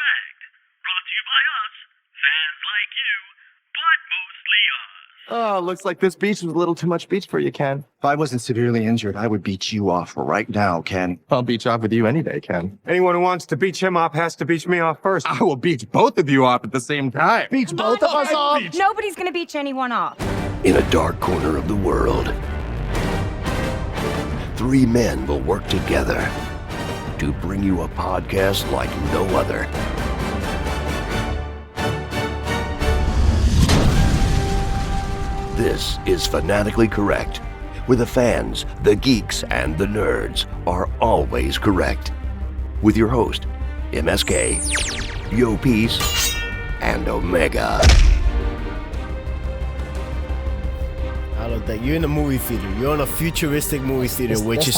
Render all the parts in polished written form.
Flagged. Brought to you by us, fans like you, but mostly us. Oh, looks like this beach was a little too much beach for you, Ken. If I wasn't severely injured, I would beat you off right now, Ken. I'll beach off with you any day, Ken. Anyone who wants to beach him off has to beach me off first. I will beach both of you off at the same time. Beach both of us off? Nobody's gonna beach anyone off. In a dark corner of the world, three men will work together to bring you a podcast like no other. This is Fanatically Correct, where the fans, the geeks, and the nerds are always correct. With your host, MSK, YoPeace, and Omega. I don't think you're in a movie theater. You're in a futuristic movie theater, which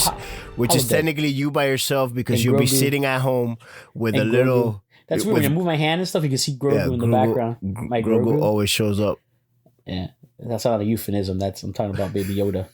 is technically you by yourself because And you'll be Grogu. sitting at home with a And little. Grogu. That's weird. When I move my hand and stuff, you can see Grogu in the background. My Grogu always shows up. Yeah, that's not a euphemism. I'm talking about Baby Yoda.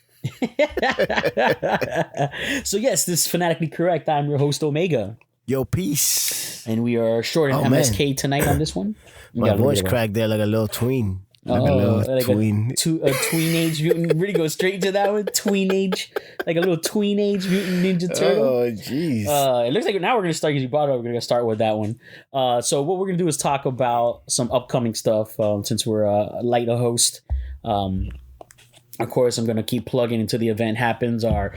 So yes, this is Fanatically Correct. I'm your host Omega. YoPeace. And we are short in MSK tonight on this one. My voice cracked there like a little tween. Like a little tween. A tweenage mutant. Really go straight to that one. Tweenage. Like a little tweenage mutant ninja turtle. Oh, jeez. It looks like now we're going to start, because you brought it up, we're going to start with that one. So what we're going to do is talk about some upcoming stuff, since we're light a host. Of course, I'm going to keep plugging until the event happens. Our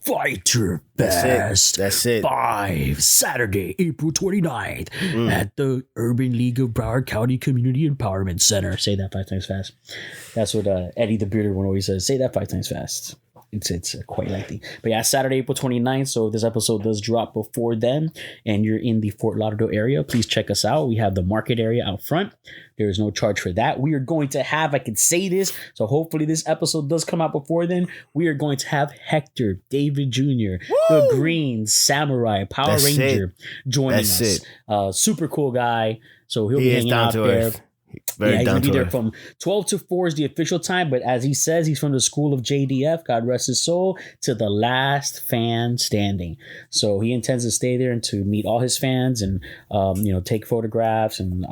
Fighter Fest. That's it. 5, Saturday, April 29th at the Urban League of Broward County Community Empowerment Center. Say that 5 times fast. That's what Eddie the Bearded one always says. Say that 5 times fast. It's quite lengthy. But yeah, Saturday, April 29th. So if this episode does drop before then and you're in the Fort Lauderdale area, please check us out. We have the market area out front. There is no charge for that. We are going to have, I can say this, so hopefully this episode does come out before then. We are going to have Hector, David Jr., the Green Samurai, Power Ranger joining us. Super cool guy. So he'll be hanging out there. Very he's down going to be to there earth. from 12 to 4 is the official time. But as he says, he's from the school of JDF, God rest his soul, to the last fan standing. So he intends to stay there and to meet all his fans and, take photographs and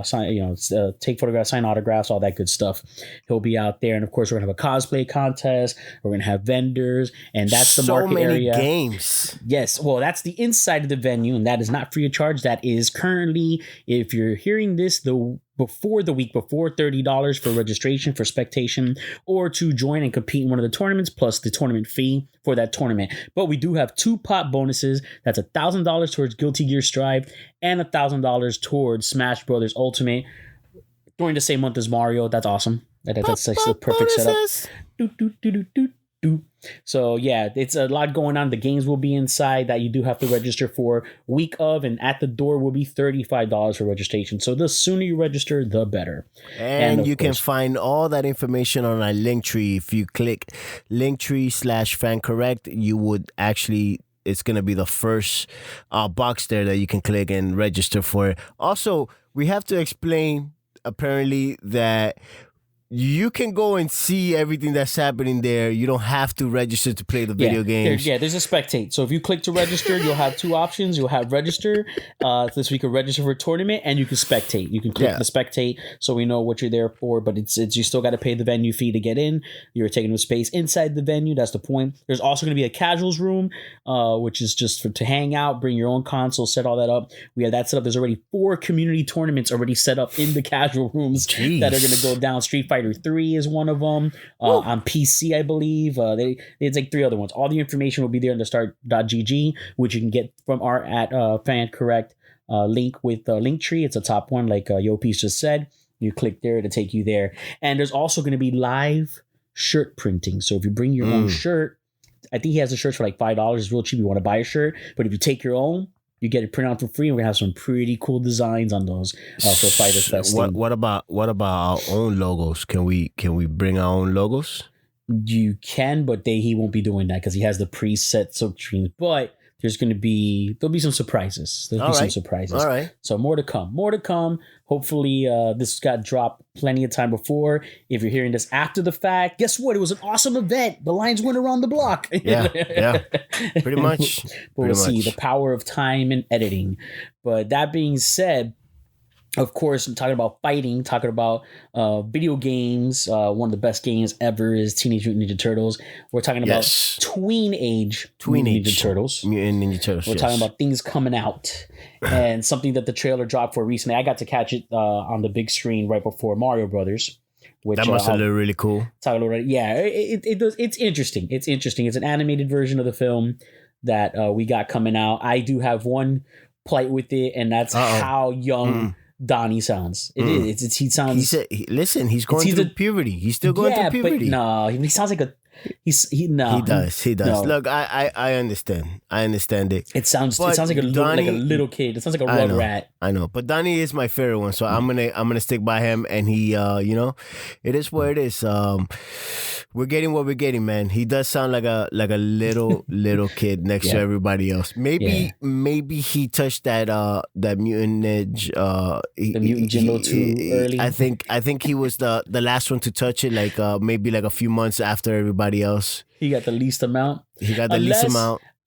take photographs, sign autographs, all that good stuff. He'll be out there. And of course, we're going to have a cosplay contest. We're going to have vendors. And that's the market area. So many games. Yes. Well, that's the inside of the venue. And that is not free of charge. That is currently, if you're hearing this, before the week before, $30 for registration for spectation or to join and compete in one of the tournaments, plus the tournament fee for that tournament. But we do have 2 pot bonuses. That's $1,000 towards Guilty Gear Strive and $1,000 towards Smash Brothers Ultimate during the same month as Mario. That's awesome. That's like the perfect setup. So yeah, it's a lot going on. The games will be inside that you do have to register for week of, and at the door will be $35 for registration. So the sooner you register, the better. And you can find all that information on our Linktree. If you click Linktree/FanCorrect, you would actually, it's going to be the first box there that you can click and register for it. Also, we have to explain apparently that you can go and see everything that's happening there. You don't have to register to play the video games. There's a spectate. So if you click to register, you'll have 2 options. You'll have register. This we can register for a tournament, and you can spectate. You can click the spectate, so we know what you're there for. But it's you still got to pay the venue fee to get in. You're taking up space inside the venue. That's the point. There's also going to be a casuals room, which is just to hang out, bring your own console, set all that up. We have that set up. There's already 4 community tournaments already set up in the casual rooms that are going to go down. Street Fighter 3 is one of them on PC, I believe. It's like 3 other ones. All the information will be there in the start.gg, which you can get from our Fan Correct link with Linktree. It's a top one, like YoPeace just said. You click there to take you there. And there's also going to be live shirt printing. So if you bring your own shirt, I think he has the shirts for like $5. It's real cheap. You want to buy a shirt, but if you take your own, you get it printed out for free, and we're gonna have some pretty cool designs on those for Fighter Fest. What about our own logos? Can we bring our own logos? You can, but he won't be doing that because he has the preset silk screens. But there'll be some surprises. All right. So more to come. Hopefully, this got dropped plenty of time before. If you're hearing this after the fact, guess what? It was an awesome event. The lines went around the block. Yeah. Pretty much. But we'll see the power of time and editing. But that being said, of course, I'm talking about fighting, talking about video games. One of the best games ever is Teenage Mutant Ninja Turtles. We're talking about tween age Ninja Turtles. Mutant Ninja Turtles. We're talking about things coming out and something that the trailer dropped for recently. I got to catch it on the big screen right before Mario Brothers. Which, that must have looked really cool. It does. It's interesting. It's an animated version of the film that we got coming out. I do have one plight with it, and that's how young Donnie sounds. He sounds. Listen, he's going through puberty. He's still going through puberty. But no, he sounds like a. He does. No. Look, I understand. I understand it. It sounds like a little kid. It sounds like a rug rat. I know, but Donnie is my favorite one, so I'm gonna stick by him. And he, it is what it is. We're getting what we're getting, man. He does sound like a little kid next to everybody else. Maybe he touched that mutant edge. The mutant Jimbo too early. I think he was the last one to touch it. Like maybe like a few months after everybody else. He got the least amount.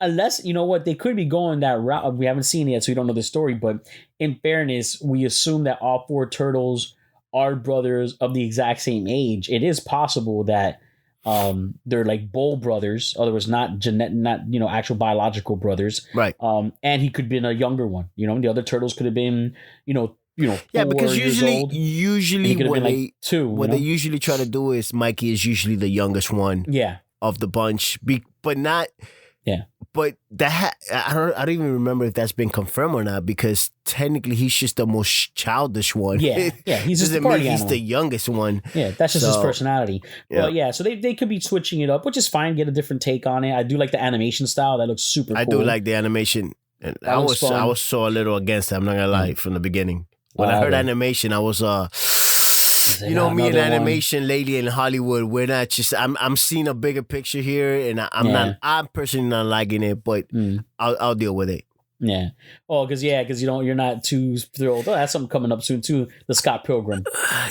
Unless, you know what, they could be going that route. We haven't seen it yet, so we don't know the story. But in fairness, we assume that all four turtles are brothers of the exact same age. It is possible that they're like Bull brothers, otherwise not actual biological brothers. Right. And he could have been a younger one. The other turtles could have been, because usually what they usually try to do is Mikey is usually the youngest one of the bunch, but not but that I don't even remember if that's been confirmed or not, because technically he's just the most childish one. He's just the party he's animal. the youngest one. That's just his personality. Well, so they could be switching it up, which is fine. Get a different take on it. I do like the animation style. That looks super cool. I do like the animation. And I was so a little against it, I'm not gonna lie, from the beginning. When I heard animation, I was me and animation lately in Hollywood, we're not just I'm seeing a bigger picture here, and I'm personally not liking it, but I'll deal with it. Yeah. Oh, because you're not too thrilled. Oh, that's something coming up soon too. The Scott Pilgrim.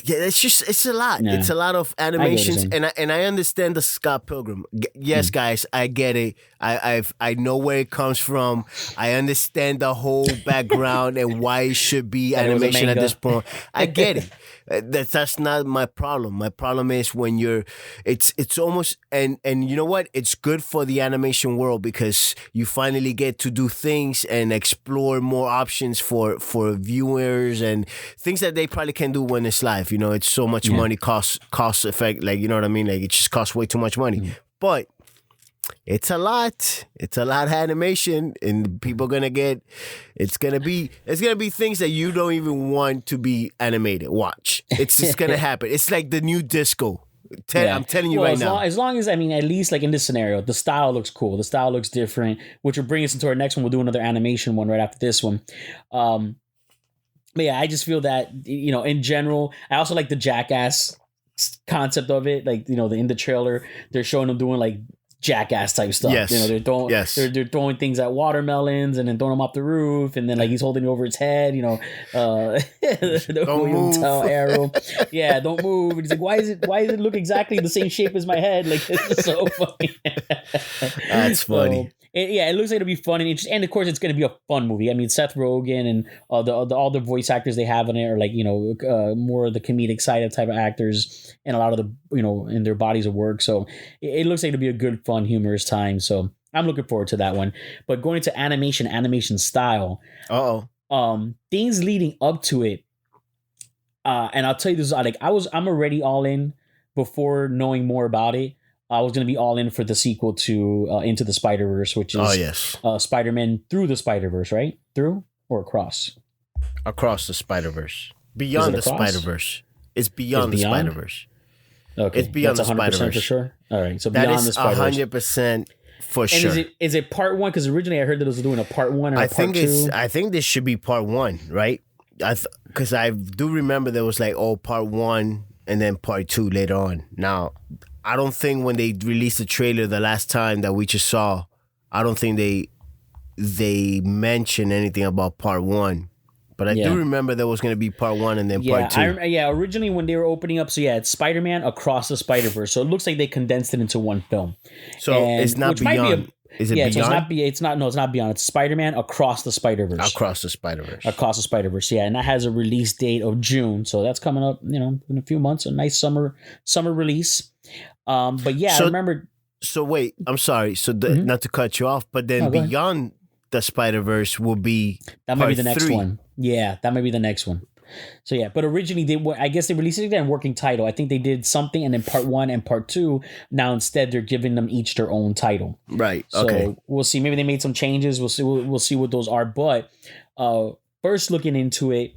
It's a lot. Yeah. It's a lot of animations, and I understand the Scott Pilgrim. Yes, guys, I get it. I know where it comes from. I understand the whole background and why it should be animation at this point. I get it. That's not my problem. My problem is when it's almost, and you know what? It's good for the animation world because you finally get to do things and explore more options for viewers and things that they probably can't do when it's live. It's so much money, cost effect. Like, you know what I mean? Like, it just costs way too much money. But it's a lot. It's a lot of animation, and people gonna get. It's gonna be things that you don't even want to be animated. Watch. It's just gonna happen. It's like the new disco. I'm telling you right now. As long as at least like in this scenario, the style looks cool. The style looks different, which will bring us into our next one. We'll do another animation one right after this one. But yeah, I just feel that in general, I also like the Jackass concept of it. Like in the trailer, they're showing them doing like Jackass type stuff. Yes. They're throwing they're throwing things at watermelons and then throwing them off the roof, and then like he's holding it over his head. Don't move. Arrow. Yeah, don't move. And he's like, why does it look exactly the same shape as my head? Like, it's so funny. That's funny. It looks like it'll be fun and interesting, and of course it's going to be a fun movie. I mean, Seth Rogen and all the voice actors they have in it are like more of the comedic side of type of actors, and a lot of the in their bodies of work. So it looks like it'll be a good, fun, humorous time. So I'm looking forward to that one. But going into animation style, things leading up to it, and I'll tell you this: like I'm already all in before knowing more about it. I was going to be all in for the sequel to Into the Spider-Verse, which is Spider-Man Through the Spider-Verse, right? Through or across? Across the Spider-Verse. Beyond the Spider-Verse. It's beyond the Spider-Verse. Okay. It's beyond That's the 100% Spider-Verse. for sure? All right. So beyond the Spider-Verse. 100% for and sure. Is it part one? Because originally I heard that it was doing a part one and a part two. I think this should be part one, right? Because I do remember there was like, part one and then part two later on. Now, I don't think when they released the trailer the last time that we just saw, I don't think they they mention anything about part 1. But I do remember there was going to be part 1 and then part 2. Originally when they were opening up, so it's Spider-Man Across the Spider-Verse. So it looks like they condensed it into one film. So it's not Beyond. Is it Beyond? So it's not Beyond. It's Spider-Man Across the Spider-Verse. Across the Spider-Verse. Across the Spider-Verse, yeah. And that has a release date of June. So that's coming up, in a few months. A nice summer release. But yeah, I remember. So wait, I'm sorry. So not to cut you off, but then Beyond the Spider-Verse will be that might be the next 3. one. Yeah, that might be the next one. So yeah, but originally I guess they released it in working title. I think they did something, and then part 1 and part 2. Now instead they're giving them each their own title. Right. So okay. We'll see. Maybe they made some changes. We'll see. We'll see what those are. But first looking into it,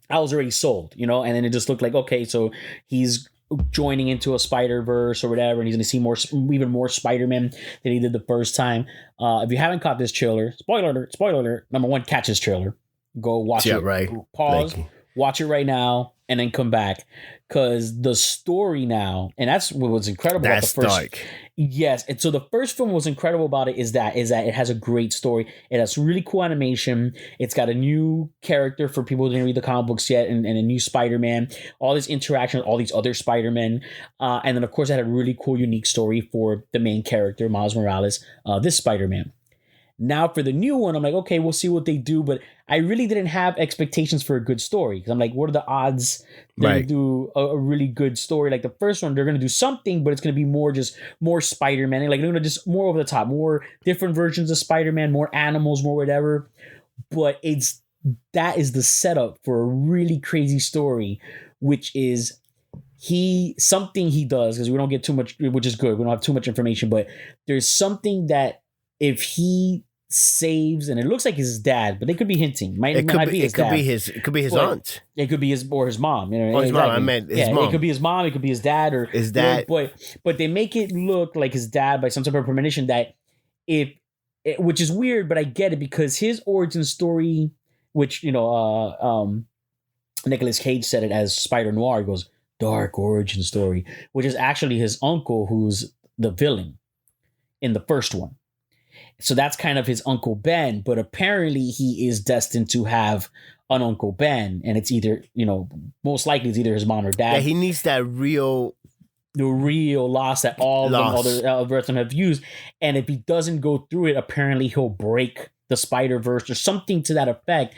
I was already sold. And then it just looked like, okay, so he's joining into a Spider-Verse or whatever, and he's going to see even more Spider-Man than he did the first time. If you haven't caught this trailer, spoiler alert, number 1, catch this trailer. Go watch it. Right. Pause. Watch it right now, and then come back, because the story now, and that's what was incredible about the first. Dark. Yes, and so the first film was incredible about it is that it has a great story. It has really cool animation. It's got a new character for people who didn't read the comic books yet, and a new Spider-Man. All this interaction with all these other Spider-Men, and then of course it had a really cool, unique story for the main character, Miles Morales, this Spider-Man. Now for the new one, I'm like, okay, we'll see what they do. But I really didn't have expectations for a good story, because I'm like, what are the odds they're going to do a really good story? Like the first one, they're going to do something, but it's going to be more Spider-Man. And like they're going to just more over the top, more different versions of Spider-Man, more animals, more whatever. But that is the setup for a really crazy story, which is something he does, because we don't get too much, which is good. We don't have too much information, but there's something that if he saves, and it looks like his dad, but they could be hinting. It could be his aunt. It could be his mom. His mom. I meant his mom. It could be his mom. It could be his dad, or his dad. But they make it look like his dad by some type of premonition which is weird, but I get it, because his origin story, which Nicolas Cage said it as Spider Noir. He goes, dark origin story, which is actually his uncle, who's the villain in the first one. So that's kind of his Uncle Ben, but apparently he is destined to have an Uncle Ben, and it's either, most likely it's either his mom or dad. Yeah, he needs the real loss that all the rest of them have used. And if he doesn't go through it, apparently he'll break the Spider-Verse or something to that effect.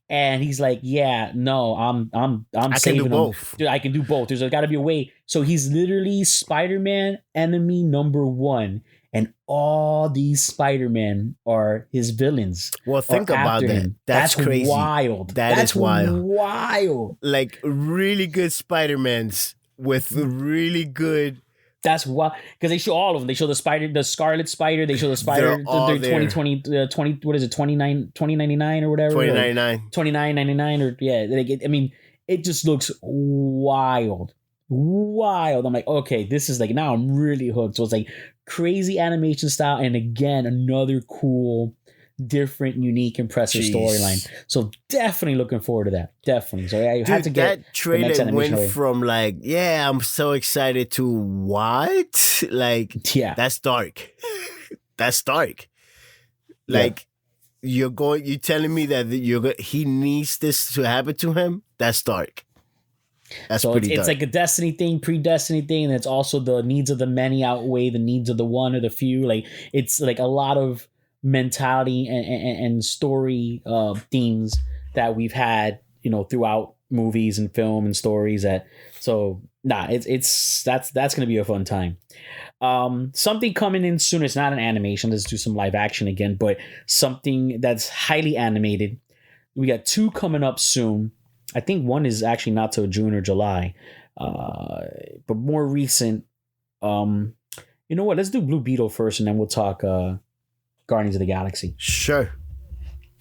And he's like, yeah, no, I'm saving him. Both. Dude, I can do both. There's got to be a way. So he's literally Spider-Man enemy number 1. And all these Spider-Men are his villains. Well, think about that. Him. That's crazy. Wild. That's wild. Like really good Spider-Mans with really good. That's wild, because they show all of them. They show the Scarlet Spider. They show the Spider. They're 2020. What is it? 2099 or whatever. 29.99 or yeah. It just looks wild. I'm like, okay, this is like, now I'm really hooked. So it's like crazy animation style, and again, another cool, different, unique, impressive storyline. So definitely looking forward to that. Definitely. So I had to get that trailer went from like, yeah, I'm so excited to what? Like, yeah, that's dark. That's dark. Like, you're telling me that he needs this to happen to him? That's dark. That's so pretty it's dark. like a Destiny thing, pre-Destiny thing, and it's also the needs of the many outweigh the needs of the one or the few. Like, it's like a lot of mentality and story themes that we've had, throughout movies and film and stories. That's gonna be a fun time. Something coming in soon. It's not an animation. Let's do some live action again, but something that's highly animated. We got 2 coming up soon. I think one is actually not till June or July, but more recent. You know what? Let's do Blue Beetle first, and then we'll talk Guardians of the Galaxy. Sure.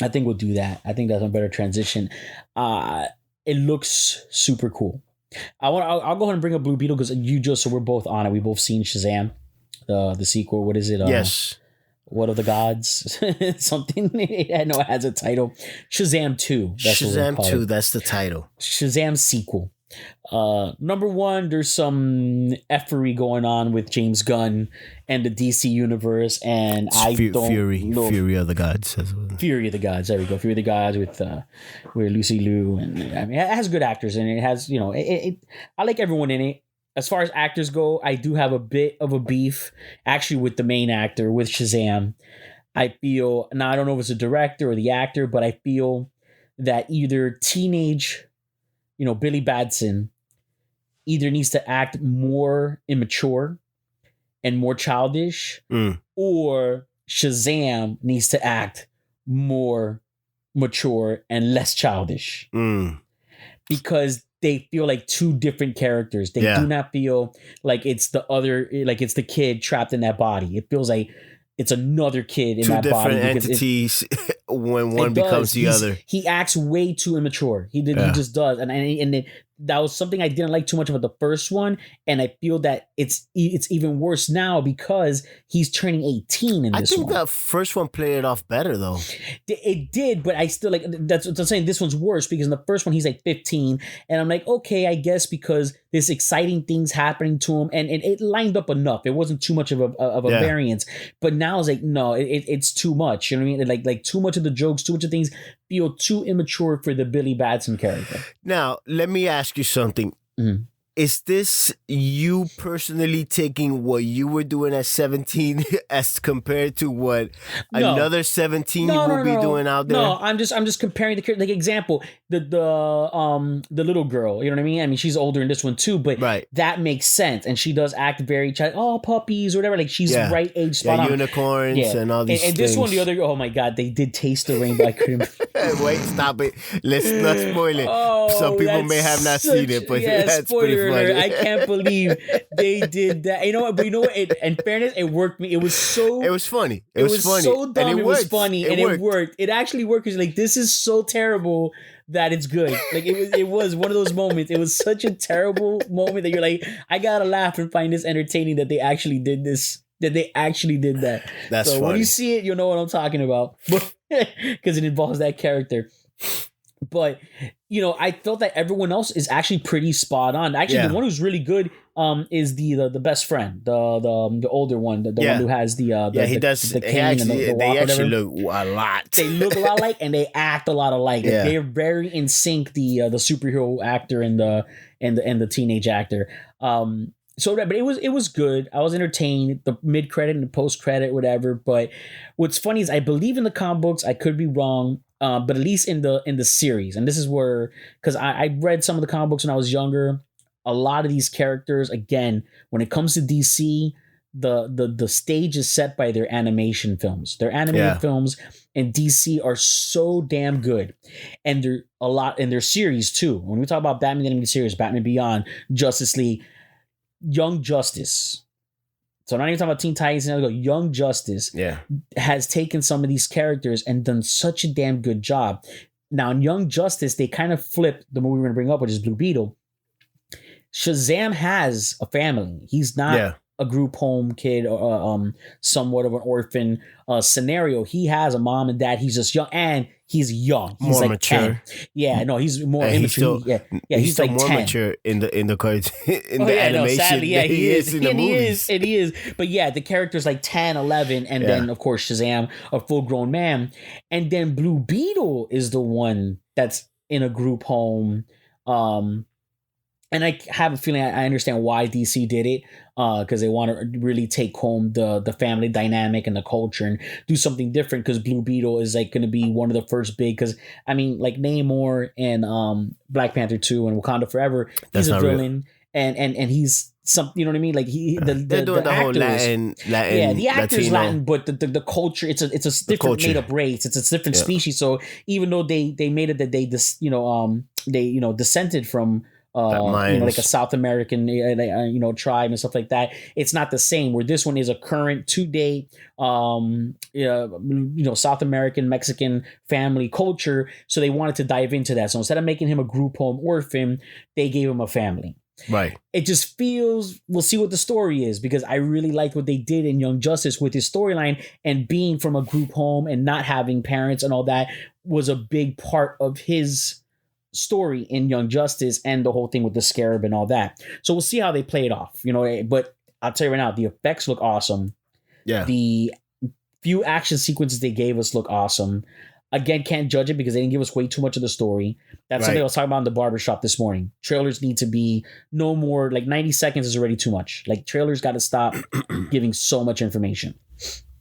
I think we'll do that. I think that's a better transition. It looks super cool. I'll go ahead and bring up Blue Beetle, because so we're both on it. We both seen Shazam, the sequel. What is it? Yes. What of the gods? Something. I know it has a title. Shazam 2. Shazam 2. That's the title. Shazam sequel. Number one, there's some effery going on with James Gunn and the DC universe, and Fury of the Gods. Fury of the Gods. There we go. Fury of the Gods with Lucy Liu, and I mean, it has good actors, and it has, you know, I like everyone in it. As far as actors go, I do have a bit of a beef actually with the main actor, with Shazam. I feel, now I don't know if it's the director or the actor, but I feel that either teenage, you know, Billy Batson either needs to act more immature and more childish, or Shazam needs to act more mature and less childish. Because they feel like two different characters. They do not feel like it's the other, like it's the kid trapped in that body. It feels like it's another kid in that body. Two different entities when one becomes the other. He acts way too immature. He just does. And that was something I didn't like too much about the first one. And I feel that it's even worse now because he's turning 18 in this one. I think that first one played it off better though. It did, but I still like, that's what I'm saying. This one's worse because in the first one he's like 15. And I'm like, okay, I guess because there's exciting things happening to him. And it lined up enough. It wasn't too much of a variance. But now it's like, no, it's too much. You know what I mean? Like too much of the jokes, too much of things feel too immature for the Billy Batson character. Now, let me ask you something. Is this you personally taking what you were doing at 17 as compared to what another 17 will be doing out there? No, I'm just comparing the, like, example, the little girl, you know what I mean? I mean, she's older in this one too, but that makes sense. And she does act very puppies or whatever. Like she's right age spot on. Unicorns and all these and this one, the other, oh my God, they did taste the rainbow. I couldn't. Wait, stop it. Let's not spoil it. Some people may have not seen it, but that's pretty funny. I can't believe they did that. You know what? But you know what? In fairness, it worked me. It was funny. It was funny. So dumb. And it was funny, and it worked. It actually worked because like this is so terrible that it's good. Like it was one of those moments. It was such a terrible moment that you're like, I gotta laugh and find this entertaining that they actually did this. That they actually did that. That's so funny. When you see it, you'll know what I'm talking about. Because it involves that character. But, you know, I felt that everyone else is actually pretty spot on. Actually, the one who's really good is the best friend, the older one, the one who has the he does the cane and the they walk, actually look a lot. They look a lot alike and they act a lot alike. Yeah. They're very in sync. The superhero actor and the teenage actor. So, but it was good. I was entertained. The mid credit and the post credit, whatever. But what's funny is I believe in the comic books. I could be wrong. But at least in the series, and this is where, because I read some of the comic books when I was younger, a lot of these characters, again, when it comes to DC, the stage is set by their animation films. Their animated films in DC are so damn good, and they're a lot in their series too. When we talk about Batman animated series, Batman Beyond, Justice League, Young Justice. So not even talking about Teen Titans, Young Justice has taken some of these characters and done such a damn good job. Now in Young Justice, they kind of flipped the movie we're going to bring up, which is Blue Beetle. Shazam has a family. He's not a group home kid or somewhat of an orphan scenario. He has a mom and dad. He's just young, and he's young. He's more like mature. 10. Yeah, no, he's more immature. He's still like more 10. mature in the cards in the animation. Sadly, he is in the movies. He is. But yeah, the character's like 10, 11, and then of course Shazam, a full grown man, and then Blue Beetle is the one that's in a group home. And I have a feeling I understand why DC did it, because they want to really take home the family dynamic and the culture and do something different. Because Blue Beetle is like going to be one of the first big. Because I mean, like Namor and Black Panther 2 and Wakanda Forever, he's a villain, and he's some, you know what I mean? Like they're doing the whole Latin. Yeah, the actor's Latino. Latin, but the culture, it's a different made up race. It's a different species. So even though they made it that they descended from. Like a South American, tribe and stuff like that. It's not the same. Where this one is a current to-date, South American Mexican family culture. So they wanted to dive into that. So instead of making him a group home orphan, they gave him a family. Right. It just feels. We'll see what the story is, because I really liked what they did in Young Justice with his storyline, and being from a group home and not having parents and all that was a big part of his story in Young Justice and the whole thing with the scarab and all that. So we'll see how they play it off, but I'll tell you right now, the effects look awesome. Yeah. The few action sequences they gave us look awesome. Again, can't judge it because they didn't give us way too much of the story. That's something I was talking about in the barbershop this morning. Trailers need to be no more, 90 seconds is already too much. Trailers got to stop giving so much information.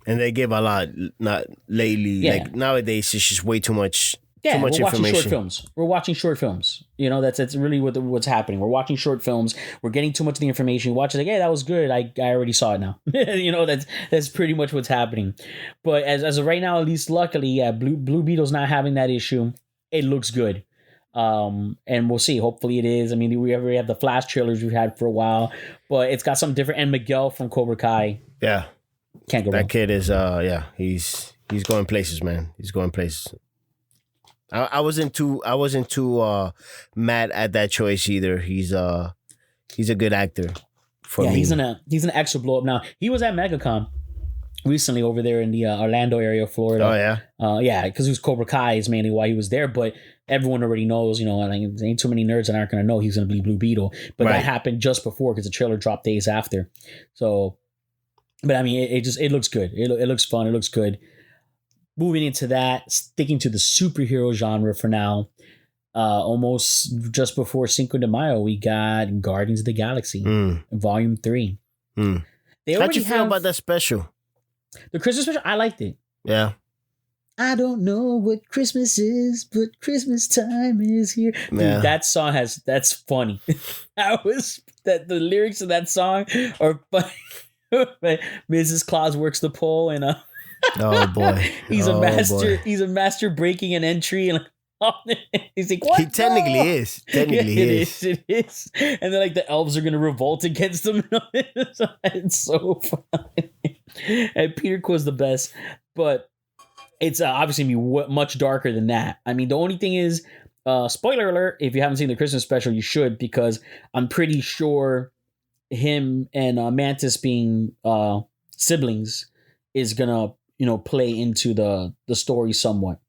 And they give a lot, not lately. Yeah. Nowadays, it's just way too much. Yeah, too much we're watching information. short films. We're watching short films. That's really what's happening. We're watching short films. We're getting too much of the information. You watch it hey, that was good. I already saw it now. That's pretty much what's happening. But as of right now, at least luckily, Blue Beetle's not having that issue. It looks good. And we'll see. Hopefully it is. I mean, we already have the Flash trailers we've had for a while, but it's got something different. And Miguel from Cobra Kai. Yeah. Can't go wrong. That kid is he's going places, man. He's going places. I wasn't too mad at that choice either. He's a good actor for me. He's an extra blow up now. He was at MegaCon recently over there in the Orlando area of Florida. Oh yeah. Because it was Cobra Kai is mainly why he was there, but everyone already knows, there ain't too many nerds that aren't gonna know he's gonna be Blue Beetle. But that happened just before because the trailer dropped days after. So, but I mean, it looks good. It looks fun. It looks good. Moving into that, sticking to the superhero genre for now, almost just before Cinco de Mayo, we got Guardians of the Galaxy, Volume 3. How'd you feel about that special? The Christmas special? I liked it. Yeah. I don't know what Christmas is, but Christmas time is here. Dude, that song that's funny. The lyrics of that song are funny. Mrs. Claus works the pole and oh boy, he's a master. He's a master breaking an entry and he's like, what? He technically is. It is. And then the elves are gonna revolt against him. It's so funny. And Peter Quill's the best, but it's obviously gonna be much darker than that. I mean, the only thing is, spoiler alert: if you haven't seen the Christmas special, you should, because I'm pretty sure him and Mantis being siblings is gonna play into the story somewhat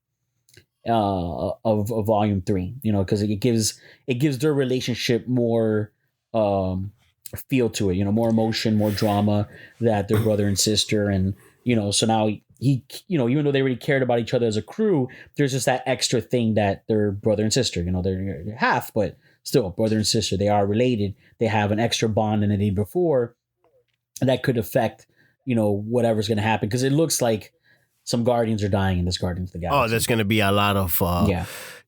of Volume 3, because it gives their relationship more feel to it, more emotion, more drama, that they're brother and sister. And so now he even though they already cared about each other as a crew, there's just that extra thing that they're brother and sister. They're half, but still brother and sister. They are related. They have an extra bond than they did before, and that could affect whatever's going to happen, because it looks like some Guardians are dying in this Guardians of the Galaxy. Oh, there's going to be a lot of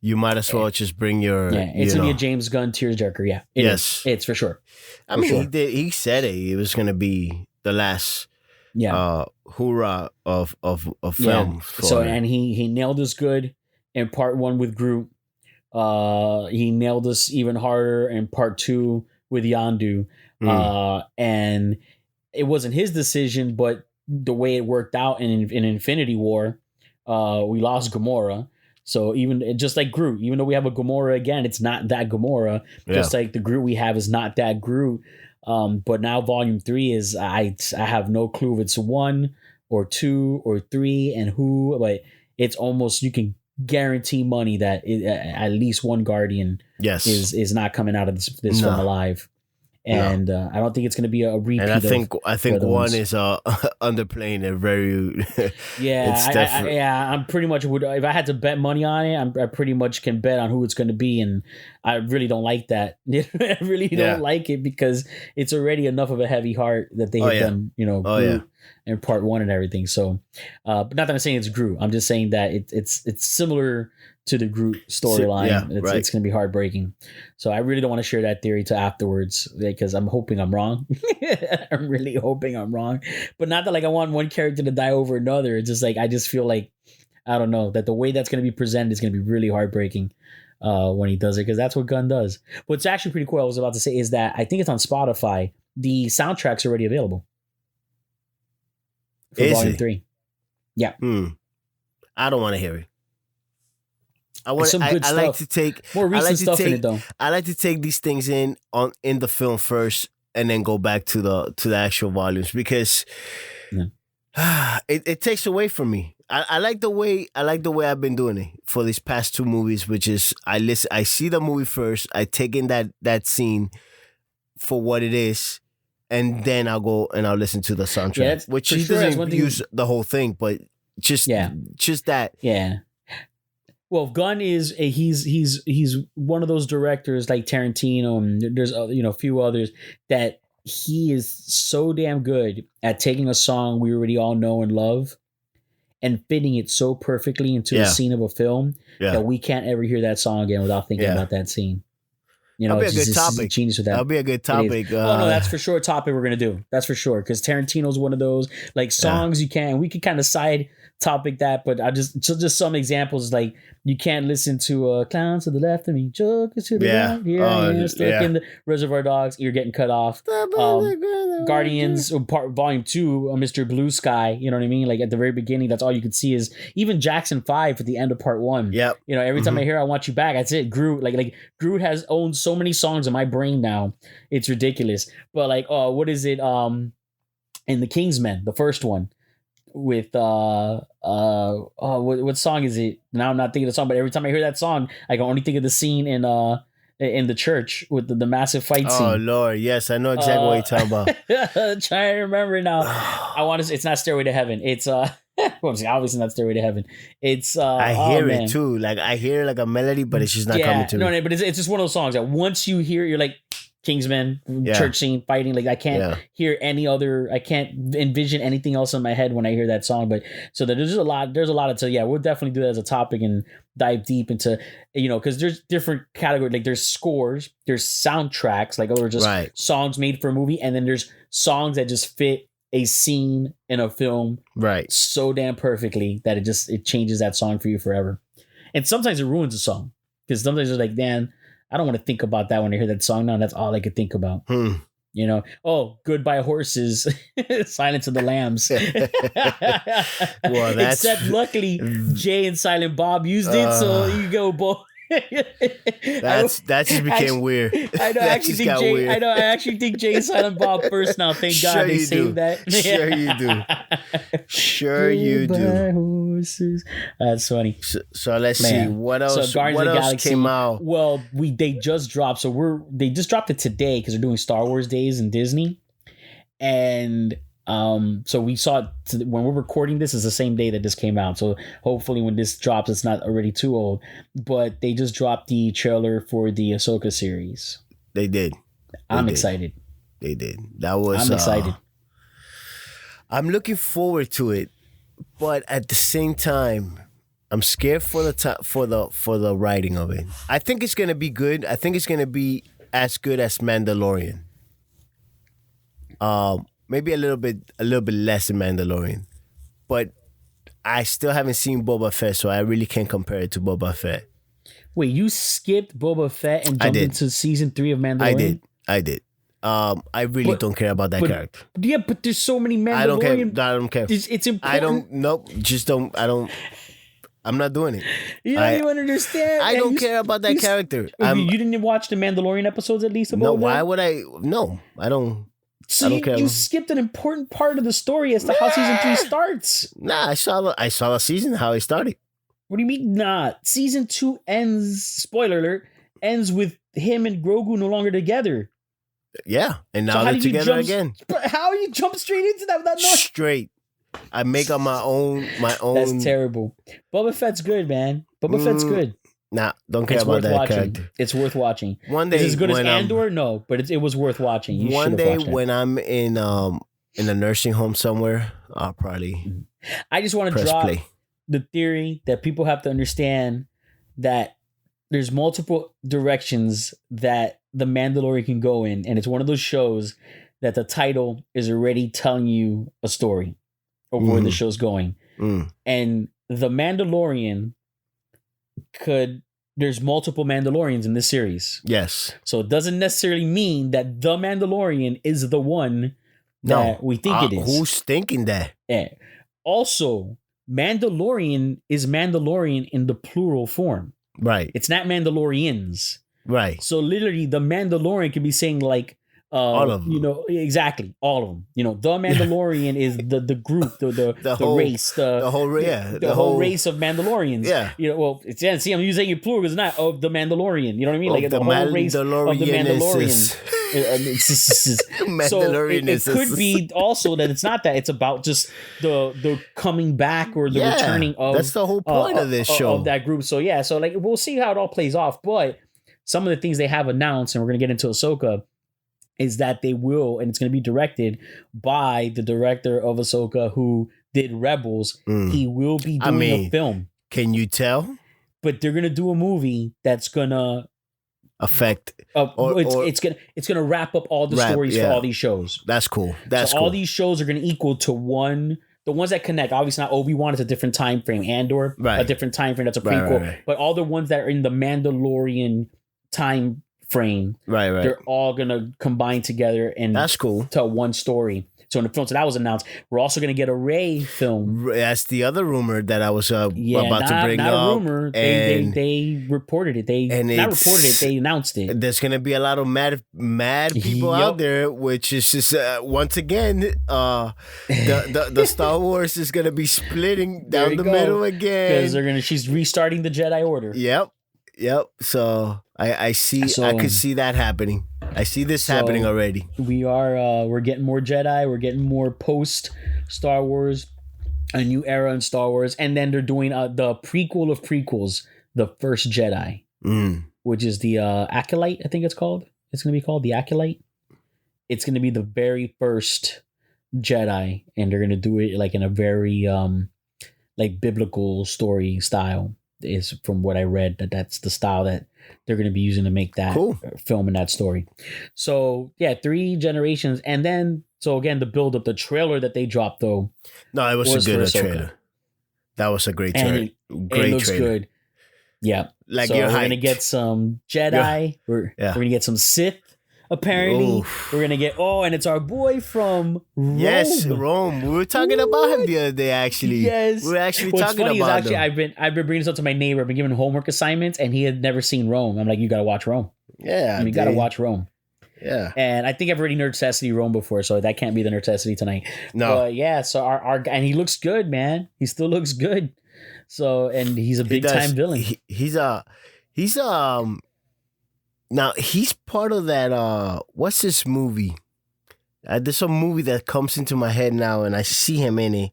you might as well just bring your it's going to be a James Gunn tearjerker. Yeah, it's for sure. I mean, he said it was going to be the last hoorah of film. So and he nailed us good in part 1 with Groot. He nailed us even harder in part 2 with Yondu. And it wasn't his decision, but the way it worked out in Infinity War, we lost Gamora. So just like Groot, even though we have a Gamora again, it's not that Gamora. Just like the Groot we have is not that Groot. But now Volume 3 is, I have no clue if it's 1 or 2 or 3 and who, but it's almost, you can guarantee money that at least one Guardian is not coming out of this film alive. And I don't think it's going to be a repeat. And I think one is underplaying it very. I'm pretty much would, if I had to bet money on it, I pretty much can bet on who it's going to be, and I really don't like that. I really don't like it, because it's already enough of a heavy heart that they have done, in part 1 and everything. So, but not that I'm saying it's Groot. I'm just saying that it's similar to the Groot storyline. It's going to be heartbreaking. So I really don't want to share that theory till afterwards, because I'm hoping I'm wrong. I'm really hoping I'm wrong. But not that I want one character to die over another. It's just I just feel like, I don't know, that the way that's going to be presented is going to be really heartbreaking when he does it, because that's what Gunn does. What's actually pretty cool, I was about to say, is that I think it's on Spotify. The soundtrack's already available for Volume 3. Yeah. I don't want to hear it. I like to take more recent stuff in it, though. I like to take these things in the film first, and then go back to the actual volumes, because it takes away from me. I like the way I've been doing it for these past two movies, which is I see the movie first, I take in that scene for what it is, and then I'll go and I'll listen to the soundtrack, which he doesn't use the whole thing, but just that. Yeah. Well, Gunn is he's one of those directors like Tarantino, and there's a few others that he is so damn good at taking a song we already all know and love and fitting it so perfectly into the scene of a film that we can't ever hear that song again without thinking about that scene. That'll be a good topic. Genius with that. That'll be a good topic. Oh no, that's for sure a topic we're gonna do. That's for sure, because Tarantino's one of those like songs we can kind of side topic that, but I just some examples like you can't listen to Clowns to the left of me, Jokers to the right. Here, stuck in the Reservoir Dogs. You're getting cut off. Guardians Volume 2, Mr. Blue Sky. You know what I mean? Like at the very beginning, that's all you could see is even Jackson 5 at the end of Part 1. Yep. Every time I hear "I Want You Back," that's it. Groot like Groot has owned so many songs in my brain now, it's ridiculous. But like, what is it? In the Kingsmen, the first one. With what song is it? Now I'm not thinking of the song, but every time I hear that song, I can only think of the scene in the church with the massive fight scene. Oh Lord, yes, I know exactly what you're talking about. Trying to remember now. I want to. It's not Stairway to Heaven. It's obviously not Stairway to Heaven. It's I hear it too. Like I hear like a melody, but it's just not coming to me. No, but it's just one of those songs that once you hear, you're like. Kingsman, church scene, fighting. Like I can't hear any other. I can't envision anything else in my head when I hear that song. But so there's a lot. There's a lot of. So yeah, we'll definitely do that as a topic and dive deep into because there's different categories. Like there's scores, there's soundtracks, like just songs made for a movie, and then there's songs that just fit a scene in a film so damn perfectly that it changes that song for you forever. And sometimes it ruins a song because sometimes it's like, man, I don't want to think about that when I hear that song now. That's all I could think about. Goodbye Horses, Silence of the Lambs. Well, except luckily Jay and Silent Bob used it, so you go both. That just became weird. I know. I actually think Jay and Silent Bob first now. Thank God they saved that. Sure you do. Sure you do. Horses. That's funny. So let's see what else. So Guardians what of the else Galaxy came out? Well, they just dropped. So they just dropped it today because they're doing Star Wars days in Disney, and so we saw it when we're recording this is the same day that this came out. So hopefully when this drops, it's not already too old. But they just dropped the trailer for the Ahsoka series. They did. I'm excited. They did. That was. I'm excited. I'm looking forward to it, but at the same time, I'm scared for the writing of it. I think it's gonna be good. I think it's gonna be as good as Mandalorian. Maybe a little bit less than Mandalorian, but I still haven't seen Boba Fett, so I really can't compare it to Boba Fett. Wait, you skipped Boba Fett and jumped into season 3 of Mandalorian? I did. I really don't care about that character. Yeah, but there's so many Mandalorian. I don't care. It's important. I don't. Nope. Just don't. I don't. I'm not doing it. You don't even understand. I don't care about that character. You didn't watch the Mandalorian episodes at least? No. Why would I? No, I don't. So you skipped an important part of the story as to how season 3 starts. Nah, I saw the season how it started. What do you mean not? Season 2 ends, spoiler alert, ends with him and Grogu no longer together. Yeah, and now they're together again. How you jump straight into that without knowing? Straight. I make up my own. That's terrible. Boba Fett's good, man. Boba Fett's good. Nah, don't care about that character. It's worth watching. One day, is it as good as Andor? No, but it was worth watching. One day when I'm in a nursing home somewhere, I'll probably. I just want to drop the theory that people have to understand that there's multiple directions that the Mandalorian can go in, and it's one of those shows that the title is already telling you a story of where the show's going, and the Mandalorian there's multiple Mandalorians in this series. Yes. So it doesn't necessarily mean that the Mandalorian is the one that we think it is. Who's thinking that? Yeah. Also, Mandalorian is Mandalorian in the plural form. Right. It's not Mandalorians. Right. So literally the Mandalorian could be saying like All of them. You know, exactly. All of them. You know, the Mandalorian is the group, the whole race, the whole race of Mandalorians. Yeah. You know, well, see, I'm using it plural because it's not of the Mandalorian. You know what I mean? Like the whole race of the Mandalorians. So it could be also that it's not that. It's about just the coming back or the returning of. That's the whole point of this show. Of that group. So yeah, so like we'll see how it all plays off. But some of the things they have announced, and we're gonna get into Ahsoka, is that they will, and it's going to be directed by the director of Ahsoka who did Rebels. He will be doing a film. Can you tell? But they're going to do a movie that's going to affect. It's going to wrap up all the stories for all these shows. That's cool. All these shows are going to equal to one. The ones that connect, obviously not Obi-Wan, it's a different time frame. Andor, a different time frame. That's a prequel. Right. But all the ones that are in the Mandalorian time frame, they're all gonna combine together and that's cool. Tell one story. So in the film, so that was announced. We're also gonna get a Rey film. That's the other rumor that I was about to bring up. Not a rumor. They reported it. They announced it. There's gonna be a lot of mad people out there, which is just once again, the Star Wars is gonna be splitting down the middle again because she's restarting the Jedi Order. Yep. So I could see that happening. I see this happening already. We're getting more Jedi. We're getting more post Star Wars, a new era in Star Wars, and then they're doing the prequel of prequels, The First Jedi, which is the Acolyte. I think it's called. It's going to be called the Acolyte. It's going to be the very first Jedi, and they're going to do it like in a very like biblical story style. Is from what I read that's the style that they're going to be using to make that film and that story. So yeah, 3 generations, and then so again the build up, the trailer that they dropped though. No, it was a good trailer. That was a great trailer. It looks good. Yeah, like so we're gonna get some Jedi. We're gonna get some Sith. Apparently, we're gonna get and it's our boy from Rome. Yes, Rome. We were talking about him the other day. Actually, yes, we were actually talking about him. I've been bringing this up to my neighbor. I've been giving homework assignments, and he had never seen Rome. I'm like, you gotta watch Rome. Yeah, you gotta watch Rome. Yeah, and I think I've already Nerdcessity Rome before, so that can't be the Nerdcessity tonight. No, but yeah. So our and he looks good, man. He still looks good. So and he's a big time villain. He's Now he's part of that. What's this movie? There's some movie that comes into my head now, and I see him in it.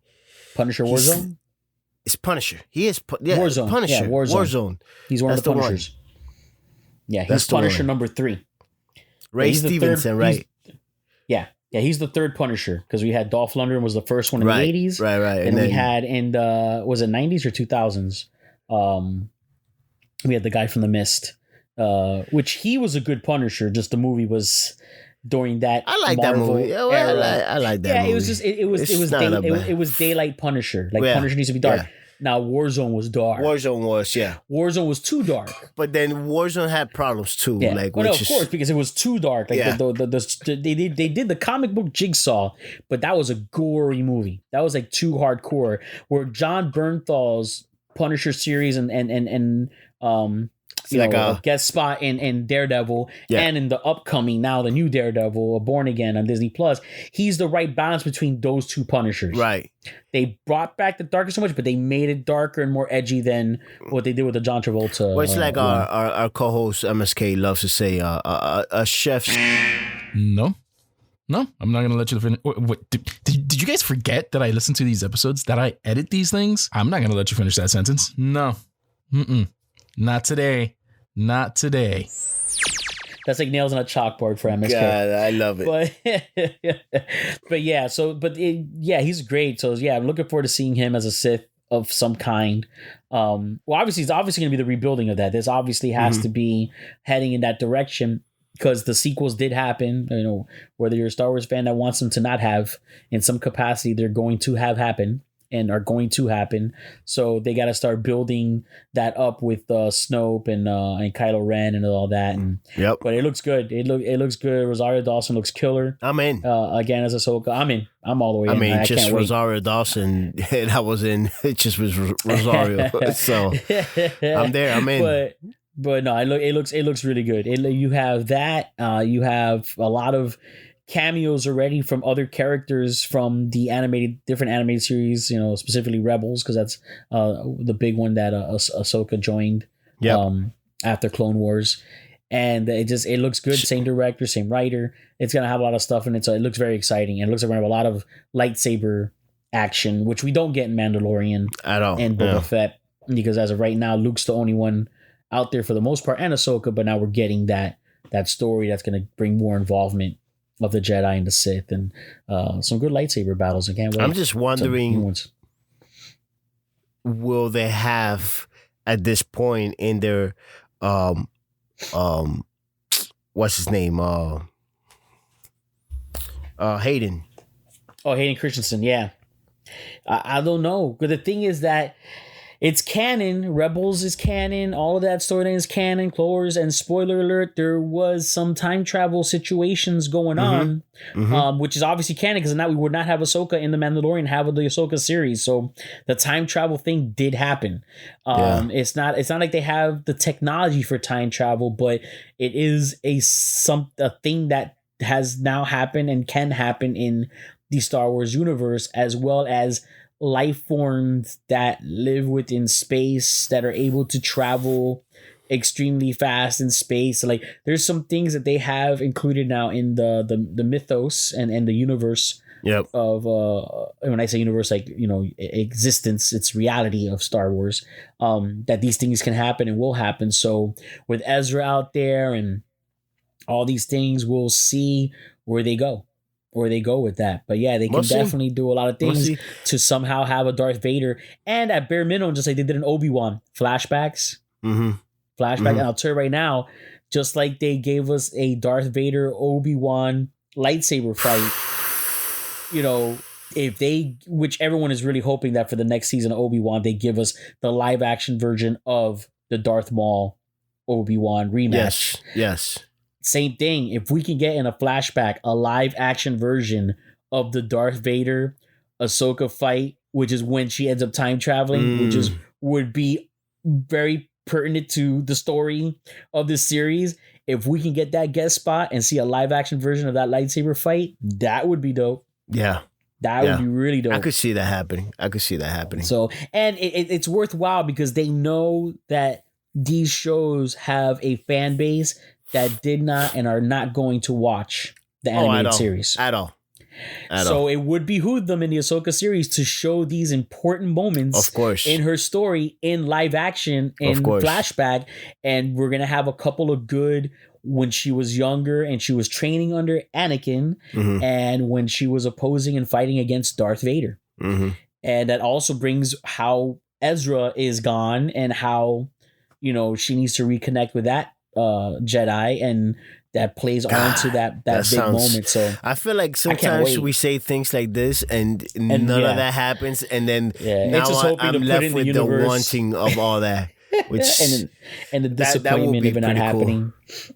Punisher Warzone. It's Punisher. He is Warzone. Punisher. Yeah, Warzone. He's one of the Punishers. Yeah, he's Punisher number 3. Ray Stevenson, right? He's the third Punisher because we had Dolph Lundgren was the first one in the 80s. Right. And then we had in the was it 90s or 2000s? We had the guy from The Mist. Which he was a good Punisher. Just the movie was during that. I like Marvel that movie. Yeah, I like that. Yeah, movie. it was just it was daylight Punisher. Like Punisher needs to be dark. Yeah. Now Warzone was dark. Warzone was too dark. But then Warzone had problems too. Yeah. Like, of course, because it was too dark. Like they did the comic book Jigsaw, but that was a gory movie. That was like too hardcore. Where John Bernthal's Punisher series and a guest spot in Daredevil and in the upcoming now the new Daredevil, Born Again on Disney Plus. He's the right balance between those two Punishers. Right. They brought back the darker so much, but they made it darker and more edgy than what they did with the John Travolta. Well, it's like our co-host MSK loves to say, a chef's. No, I'm not gonna let you finish. Did you guys forget that I listen to these episodes? That I edit these things? I'm not gonna let you finish that sentence. No. Not today. Not today. That's like nails on a chalkboard for MSK. God, I love it. But yeah, he's great. So yeah, I'm looking forward to seeing him as a Sith of some kind. Well, obviously, it's obviously going to be the rebuilding of that. This obviously has to be heading in that direction because the sequels did happen. You know, whether you're a Star Wars fan that wants them to not have in some capacity, they're going to have happen. And are going to happen, so they got to start building that up with Snoke and Kylo Ren and all that. And but it looks good. It looks good. Rosario Dawson looks killer. I'm in again as Ahsoka. I'm in. I'm all the way in. I mean, just Rosario Dawson. That was in. It just was Rosario. So I'm there. I'm in. But no, it looks really good. You have that. You have a lot of cameos already from other characters from the different animated series. You know, specifically Rebels, because that's the big one that Ahsoka joined. After Clone Wars, and it looks good. Same director, same writer. It's gonna have a lot of stuff in it, so it looks very exciting. And it looks like we're gonna have a lot of lightsaber action, which we don't get in Mandalorian at all, and Boba Fett, because as of right now, Luke's the only one out there for the most part, and Ahsoka. But now we're getting that story that's gonna bring more involvement of the Jedi and the Sith, and some good lightsaber battles. I can't wait. I'm just wondering, will they have at this point in their what's his name? Hayden. Oh, Hayden Christensen. Yeah. I don't know. But the thing is that it's canon. Rebels is canon. All of that storyline is canon. Clone Wars, and spoiler alert, there was some time travel situations going on, which is obviously canon, because now we would not have Ahsoka in the Mandalorian, have the Ahsoka series. So the time travel thing did happen. It's not like they have the technology for time travel, but it is a thing that has now happened and can happen in the Star Wars universe, as well as life forms that live within space that are able to travel extremely fast in space. Like, there's some things that they have included now in the mythos and the universe of when I say universe, like, you know, existence, it's reality of Star Wars, that these things can happen and will happen. So with Ezra out there and all these things, we'll see where they go with that. But yeah, they can definitely do a lot of things to somehow have a Darth Vader, and at bare minimum, just like they did in Obi-Wan, flashbacks. And I'll tell you right now, just like they gave us a Darth Vader Obi-Wan lightsaber fight, you know, which everyone is really hoping that for the next season of Obi-Wan, they give us the live action version of the Darth Maul Obi-Wan rematch. Yes. Same thing. If we can get in a flashback, a live action version of the Darth Vader Ahsoka fight, which is when she ends up time traveling, which would be very pertinent to the story of this series. If we can get that guest spot and see a live action version of that lightsaber fight, that would be dope. Yeah. That would be really dope. I could see that happening. So, and it's worthwhile because they know that these shows have a fan base that did not and are not going to watch the animated series at all. So it would behoove them in the Ahsoka series to show these important moments, of course, in her story in live action, in flashback, and we're gonna have a couple of good when she was younger and she was training under Anakin, and when she was opposing and fighting against Darth Vader, and that also brings how Ezra is gone and how, you know, she needs to reconnect with that Jedi, and that plays on to that big moment. So I feel like sometimes we say things like this and none of that happens, and then now I'm left with the wanting of all that, which and the disappointment of it not happening. Cool.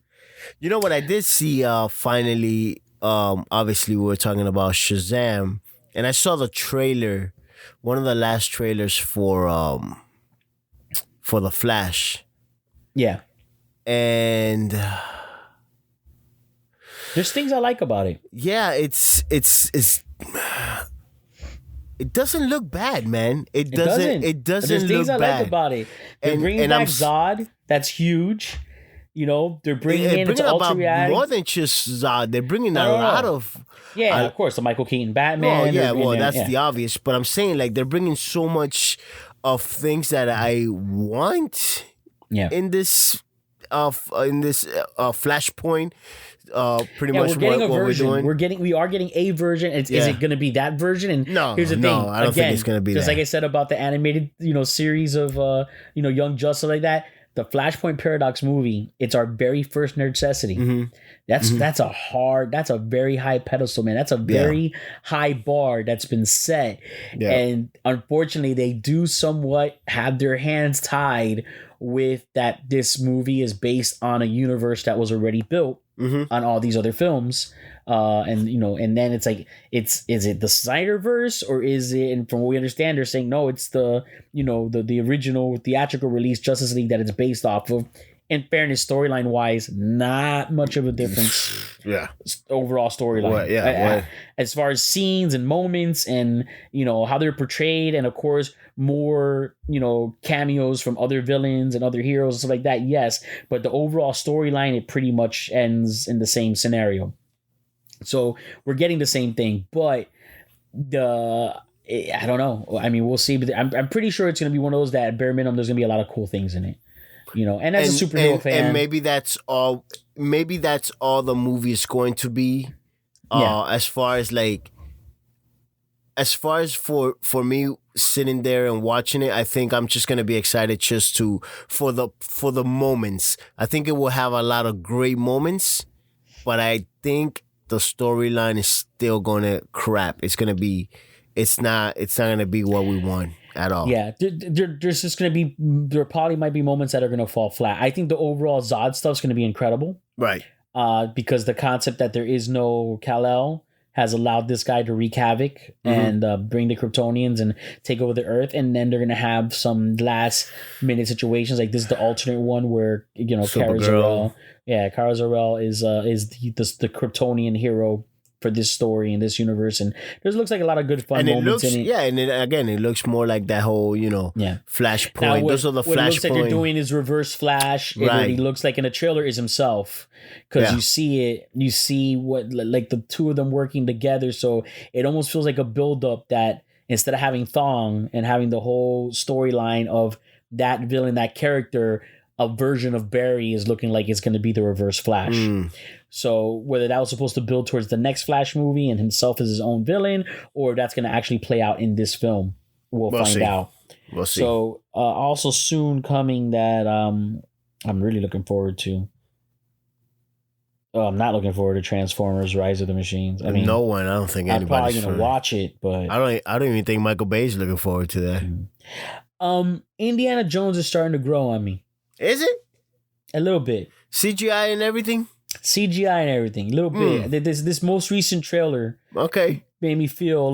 You know what I did see finally, obviously we were talking about Shazam, and I saw the trailer, one of the last trailers for The Flash. Yeah. And there's things I like about it. Yeah, it's it doesn't look bad, man. It doesn't There's look things I bad. like about it. They're bringing back Zod. That's huge. You know, they're bringing in into ultra reality. More than just Zod. They're bringing a lot of... Yeah, of course, the Michael Keaton Batman. That's the obvious. But I'm saying, like, they're bringing so much of things that I want in this Flashpoint. Pretty much we're getting what we're doing. We are getting a version. Is it going to be that version? And here's the thing. I don't think it's going to be just that. Like I said about the animated, series of Young Justice like that. The Flashpoint Paradox movie, it's our very first necessity. That's a very high pedestal, man. That's a very high bar that's been set. Yeah. And unfortunately, they do somewhat have their hands tied with that this movie is based on a universe that was already built on all these other films. And then it's like, is it the Snyderverse, or is it, and from what we understand, they're saying, no, it's the original theatrical release Justice League that it's based off of. in fairness, storyline wise, not much of a difference. Yeah. Overall storyline. What? Yeah. What? As far as scenes and moments and, you know, how they're portrayed, and of course, more, you know, cameos from other villains and other heroes and stuff like that. Yes. But the overall storyline, it pretty much ends in the same scenario. So we're getting the same thing, but I don't know. I mean, we'll see. But I'm pretty sure it's going to be one of those that at bare minimum, there's going to be a lot of cool things in it. You know, and as a superhero fan, and maybe that's all. Maybe that's all the movie is going to be. As far as for me sitting there and watching it, I think I'm just gonna be excited just for the moments. I think it will have a lot of great moments, but I think the storyline is still gonna crap. It's not gonna be what we want at all. Yeah, there's just going to be, there probably might be moments that are going to fall flat. I think the overall Zod stuff's going to be incredible. Right. Because the concept that there is no Kal-El has allowed this guy to wreak havoc and bring the Kryptonians and take over the Earth. And then they're going to have some last minute situations. Like this is the alternate one where, you know, Kara Zor-El. Yeah, Kara Zor-El is the Kryptonian hero for this story in this universe, and there looks like a lot of good fun moments in it. Yeah, and it looks more like that whole, you know, Flashpoint. Now, those are the what it looks like they're Flashpoint. doing is reverse Flash. Right. What he looks like in the trailer is himself, because you see what, like the two of them working together. So it almost feels like a buildup that instead of having Thong and having the whole storyline of that villain, that character, a version of Barry is looking like it's going to be the reverse Flash. So whether that was supposed to build towards the next Flash movie and himself as his own villain, or that's going to actually play out in this film, we'll find out. We'll see. So also soon coming that I'm really looking forward to. I'm not looking forward to Transformers: Rise of the Machines. I mean, no one. I don't think anybody's. I'm probably going to watch it, but I don't even think Michael Bay's looking forward to that. Indiana Jones is starting to grow on me. Is it? A little bit. CGI and everything? CGI and everything. A little bit. This most recent trailer made me feel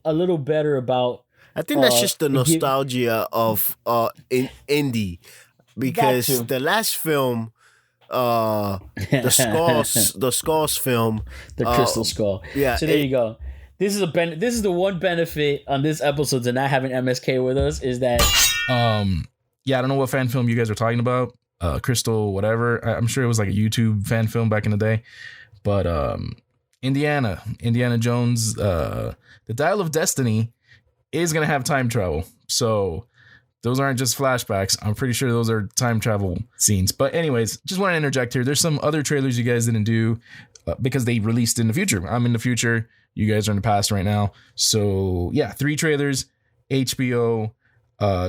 a little better about. I think that's just the nostalgia of indie. Because the last film, the Skulls film. The Crystal Skull. Yeah. So there you go. This is the one benefit on this episode to not having MSK with us is that yeah, I don't know what fan film you guys are talking about. Crystal, whatever. I'm sure it was like a YouTube fan film back in the day. But Indiana Jones, the Dial of Destiny is going to have time travel. So those aren't just flashbacks. I'm pretty sure those are time travel scenes. But anyways, just want to interject here. There's some other trailers you guys didn't do because they released in the future. I'm in the future. You guys are in the past right now. So yeah, 3 trailers. HBO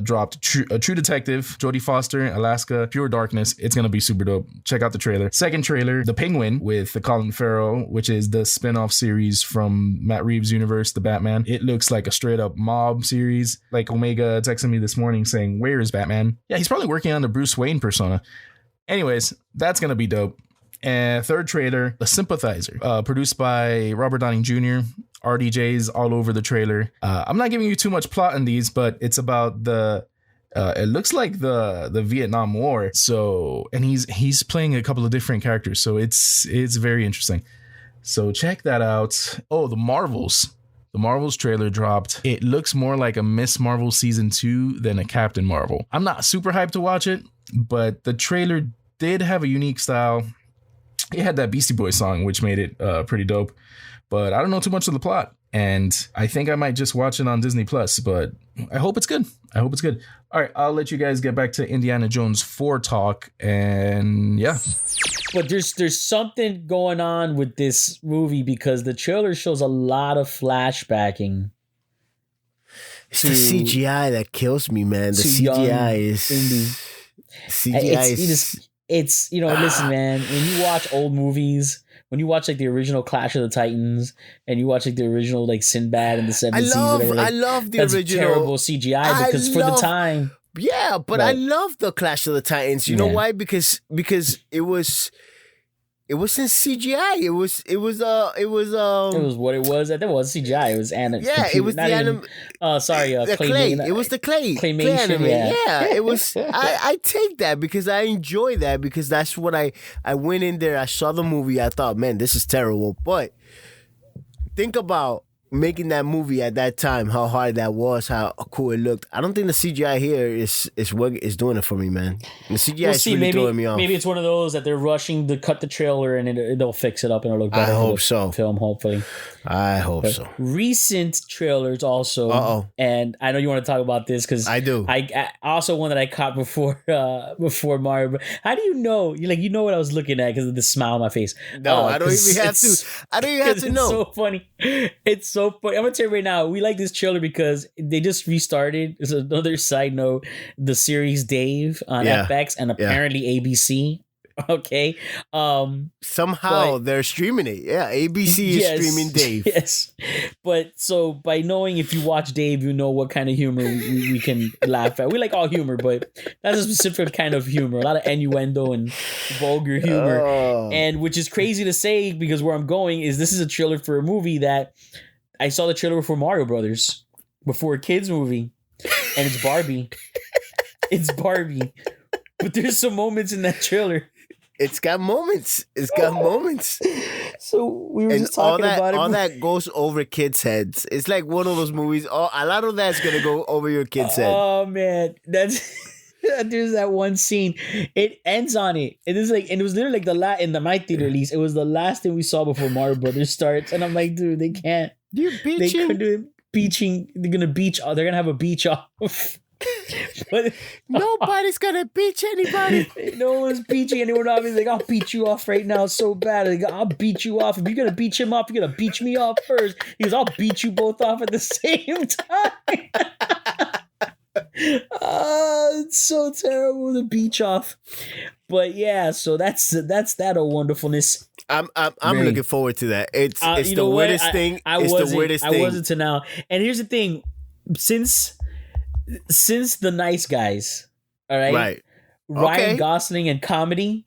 dropped True Detective, Jodie Foster, Alaska, Pure Darkness. It's going to be super dope. Check out the trailer. Second trailer, The Penguin with the Colin Farrell, which is the spin-off series from Matt Reeves' universe, The Batman. It looks like a straight up mob series. Like Omega texted me this morning saying, where is Batman? Yeah, he's probably working on the Bruce Wayne persona. Anyways, that's going to be dope. And third trailer, The Sympathizer, produced by Robert Downey Jr., RDJs all over the trailer. I'm not giving you too much plot in these, but it's about it looks like the Vietnam War. So, and he's playing a couple of different characters. So it's very interesting. So check that out. Oh, The Marvels trailer dropped. It looks more like a Miss Marvel season 2 than a Captain Marvel. I'm not super hyped to watch it, but the trailer did have a unique style. It had that Beastie Boys song, which made it pretty dope. But I don't know too much of the plot. And I think I might just watch it on Disney Plus. But I hope it's good. All right, I'll let you guys get back to Indiana Jones 4 talk. And yeah. But there's something going on with this movie because the trailer shows a lot of flashbacking. It's the CGI that kills me, man. The CGI is... It's, you know, listen, man, when you watch old movies, when you watch like the original Clash of the Titans and you watch like the original like Sinbad in the 70s, I love the original. Terrible CGI because for the time. Yeah, but I love the Clash of the Titans. You know why? Because it was It wasn't CGI. It was what it was. That was CGI. It was anime. Yeah, it was the anime. The clay. It was the clay. Claymation. Clay anime. Yeah. It was. I take that because I enjoy that because that's what I went in there. I saw the movie. I thought, man, this is terrible. But think about making that movie at that time, how hard that was, how cool it looked. I don't think the CGI here is what is doing it for me, man. The CGI is really throwing me off. Maybe it's one of those that they're rushing to cut the trailer and they'll fix it up and it'll look better. I hope so. Film, hopefully. I hope so. Recent trailers also, and I know you want to talk about this because I do. I also one that I caught before Mario. But how do you know? You know what I was looking at because of the smile on my face. No, I don't even have to. I don't even have to know. It's so funny. It's so funny. I'm gonna tell you right now. We like this trailer because they just restarted. It's another side note. The series Dave on FX and apparently ABC. Okay. Somehow they're streaming it. Yeah, ABC is streaming Dave. Yes. But so by knowing if you watch Dave, you know what kind of humor we can laugh at. We like all humor, but that's a specific kind of humor. A lot of innuendo and vulgar humor. And which is crazy to say because where I'm going is this is a trailer for a movie that I saw the trailer before Mario Brothers, before a kids movie, and it's Barbie. It's Barbie. But there's some moments in that trailer. It's got moments. It's got moments. So we were just talking about it. All that goes over kids' heads. It's like one of those movies. A lot of that's gonna go over your kid's head. Oh man, there's that one scene. It ends on it. It is like, and it was literally like in the my theater release. It was the last thing we saw before Mario Brothers starts, and I'm like, dude, they can't. You're beaching. They couldn't do it. Beaching. They're gonna beach. They're gonna have a beach off. But nobody's gonna beach anybody. No one's beaching anyone off. He's like, I'll beat you off right now so bad. Like, I'll beat you off. If you're gonna beach him off, you're gonna beach me off first. He goes, I'll beat you both off at the same time. It's so terrible to beach off. But yeah, so that's that wonderfulness. I'm looking forward to that. It's the weirdest thing. It's the weirdest thing. I wasn't to now. And here's the thing, since The Nice Guys, all right, Ryan Gosling and comedy,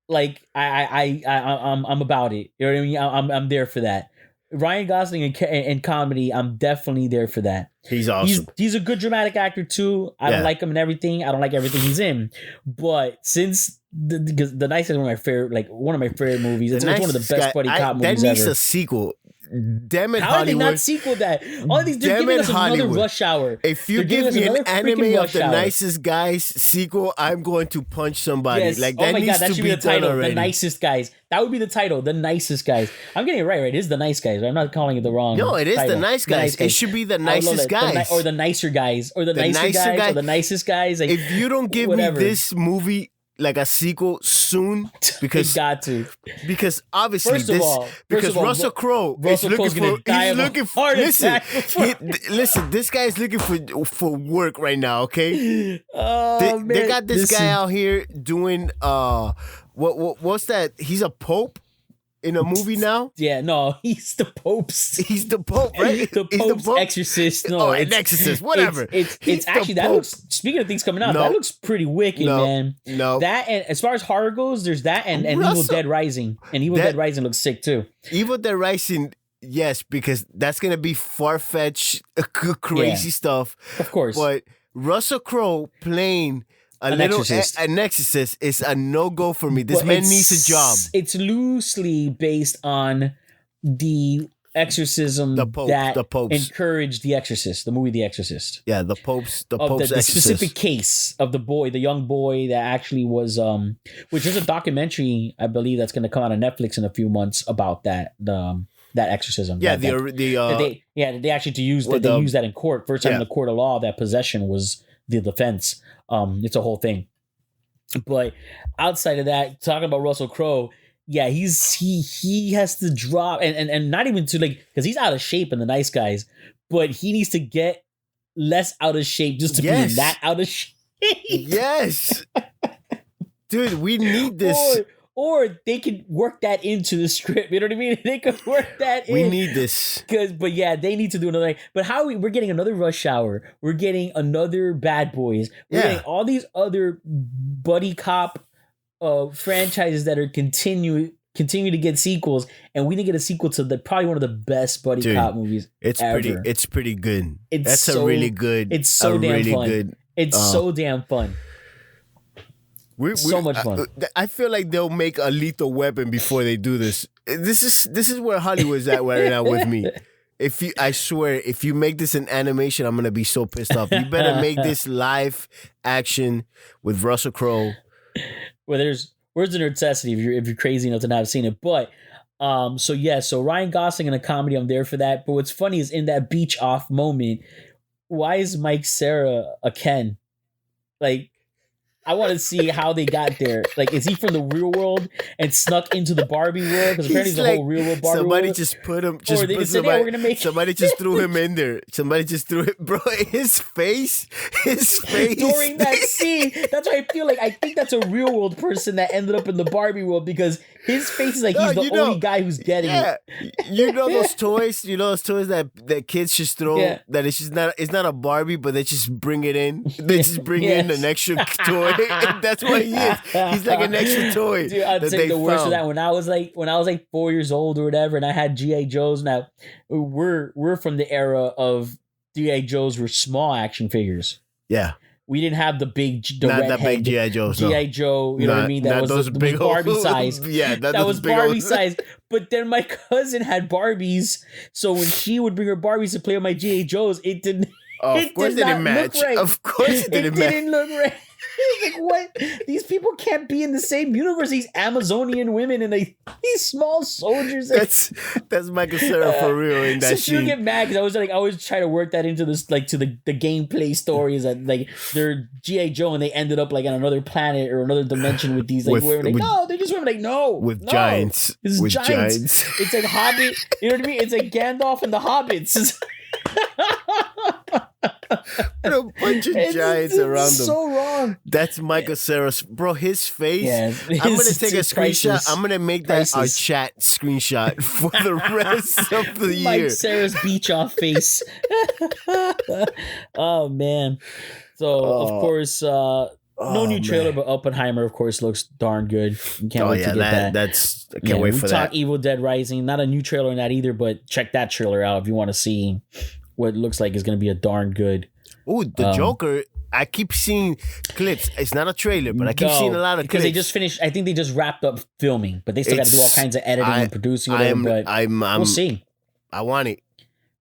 like I'm about it. You know what I mean? I'm there for that. Ryan Gosling and comedy, I'm definitely there for that. He's awesome. He's a good dramatic actor too. I don't like him in everything. I don't like everything he's in. But since the Nice Guys is one of my favorite movies. It's one of the best buddy cop movies that needs ever. a sequel. Damn it, How Hollywood. did they not sequel that? All these, they're giving us another Rush Hour. If you give me an anime of The Nicest Guys sequel, I'm going to punch somebody. Yes. Like that needs that to should be the title. already. The Nicest Guys. That would be the title. The Nicest Guys. I'm getting it right. It is The Nice Guys. I'm not calling it the wrong. No, it is title. The Nice Guys. It should be The Nicest Guys. Or The Nicer Guys. Or the Nicer Guys. Or The Nicest Guys. Like, if you don't give me this movie like a sequel soon, because got to, because obviously Russell Crowe is looking for listen, this guy is looking for work right now, okay? They got this guy out here doing what's that? He's a pope in a movie now? Yeah, no, he's the Pope's. He's the Pope, right? The Pope's exorcist. No, an exorcist, whatever. It's actually, that looks, speaking of things coming out, that looks pretty wicked, man. No. That, and as far as horror goes, there's that and Evil Dead Rising. And Dead Rising looks sick too. Evil Dead Rising, yes, because that's going to be far-fetched, crazy stuff. Of course. But Russell Crowe playing an exorcist is a no-go for me. This man needs a job. It's loosely based on the exorcism that encouraged The Exorcist, the movie The Exorcist. Yeah, the Pope's the specific case of the young boy that actually was, which is a documentary, I believe, that's going to come out on Netflix in a few months about that exorcism. Yeah, they actually use that in court. First time in the court of law that possession was the defense. It's a whole thing. But outside of that, talking about Russell Crowe, yeah, he has to drop and not even to because he's out of shape in The Nice Guys, but he needs to get less out of shape just to be that out of shape. Yes. Dude, we need this. Or they could work that into the script. You know what I mean? They could work that in. We need this. But yeah, they need to do another. But we're getting another Rush Hour. We're getting another Bad Boys. We're getting all these other buddy cop franchises that are continuing continue to get sequels, and we didn't get a sequel to probably one of the best buddy cop movies ever. It's pretty good. It's a really good. It's so damn really fun. Good, it's so damn fun. So much fun. I feel like they'll make a Lethal Weapon before they do this. This is where Hollywood's at right now with me. I swear, if you make this an animation, I'm gonna be so pissed off. You better make this live action with Russell Crowe. Well, where's the necessity if you're crazy enough to not have seen it, but so Ryan Gosling in a comedy, I'm there for that. But what's funny is in that beach off moment, why is Mike Cera a Ken? Like, I want to see how they got there. Like, is he from the real world and snuck into the Barbie world? Because apparently there's a whole real world Barbie somebody world. just put him. Somebody just threw him in there. Somebody just threw it, bro. His face during that scene. That's why I feel like I think that's a real world person that ended up in the Barbie world because his face is like he's the only guy who's getting it. You know those toys. You know those toys that kids just throw. Yeah. That it's not a Barbie, but they just bring it in. They just bring in an extra toy. That's what he is. He's like an extra toy. Dude, I'd say the worst of that when I was like 4 years old or whatever, and I had G.I. Joes. Now we're from the era of G.I. Joes were small action figures. Yeah. We didn't have the big, big G.I. Joes. G.I. Joe, you know what I mean? That was big Barbie size. Yeah, that was Barbie size. But then my cousin had Barbies, so when she would bring her Barbies to play with my G.I. Joes, it didn't. Of course, it didn't match. Right. Of course, it didn't match. It didn't look right. Like, what? These people can't be in the same universe. These Amazonian women and these small soldiers. That's Michael Cera for real in that so scene. She would get mad because I always try to work that into this, like, to the gameplay stories that like they're G.I. Joe and they ended up like on another planet or another dimension with these like women. Like, no, they just women like with giants. It's giants. It's like Hobbit. You know what I mean? It's like Gandalf and the Hobbits. And a bunch of giants around them. So wrong. That's Michael Cera's, bro. His face. Yeah, I'm gonna take a screenshot. I'm gonna make that our chat screenshot for the rest of the year. Mike Cera's beach off face. Oh man. So of course, no new trailer, but Oppenheimer, of course, looks darn good. Can't wait to get that. I can't wait for that. Evil Dead Rising. Not a new trailer in that either, but check that trailer out if you want to see what looks like is going to be a darn good. Ooh, the Joker. I keep seeing clips. It's not a trailer, but I keep seeing a lot of clips. Because they just finished, I think they just wrapped up filming, but they still got to do all kinds of editing and producing. We'll see. I want it.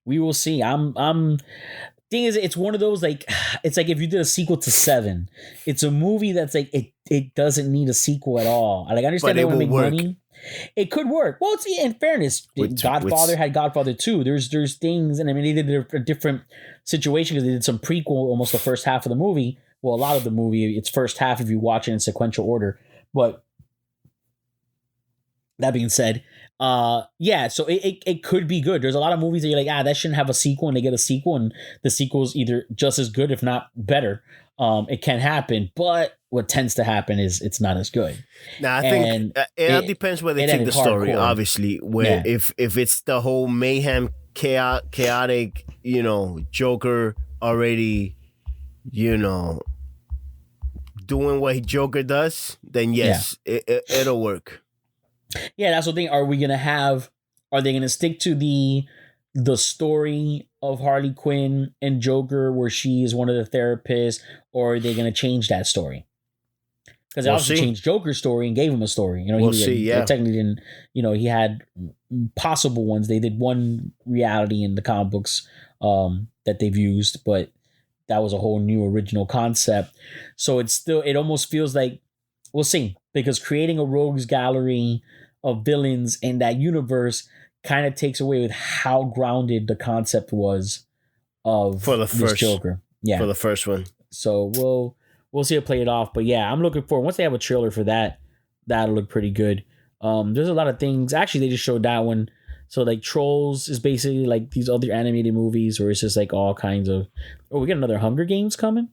We will see. Thing is, it's one of those it's like if you did a sequel to Seven, it's a movie that's like it doesn't need a sequel at all. Like, I understand they want to make money. It could work. Well, in fairness, Godfather had Godfather 2. There's things, and I mean they did a different situation because they did some prequel almost the first half of the movie. Well, a lot of the movie, it's first half if you watch it in sequential order. But that being said, so it could be good. There's a lot of movies that you're like, that shouldn't have a sequel, and they get a sequel, and the sequel is either just as good, if not better. It can happen, but what tends to happen is it's not as good. Now, I think it all depends where they take the story, hardcore. Obviously. Where if it's the whole mayhem, chaotic, Joker already, doing what Joker does, then yes, it'll work. Yeah, that's the thing. Are they going to stick to the story of Harley Quinn and Joker where she is one of the therapists, or are they going to change that story? Because they obviously changed Joker's story and gave him a story. They technically didn't, he had possible ones. They did one reality in the comic books that they've used, but that was a whole new original concept. So it almost feels like, we'll see, because creating a rogues gallery of villains in that universe kind of takes away with how grounded the concept was of this Joker. Yeah, for the first one. So we'll see it play it off. But yeah, I'm looking forward. Once they have a trailer for that, that'll look pretty good. There's a lot of things. Actually, they just showed that one. So like Trolls is basically like these other animated movies, or it's just like all kinds of. Oh, we got another Hunger Games coming.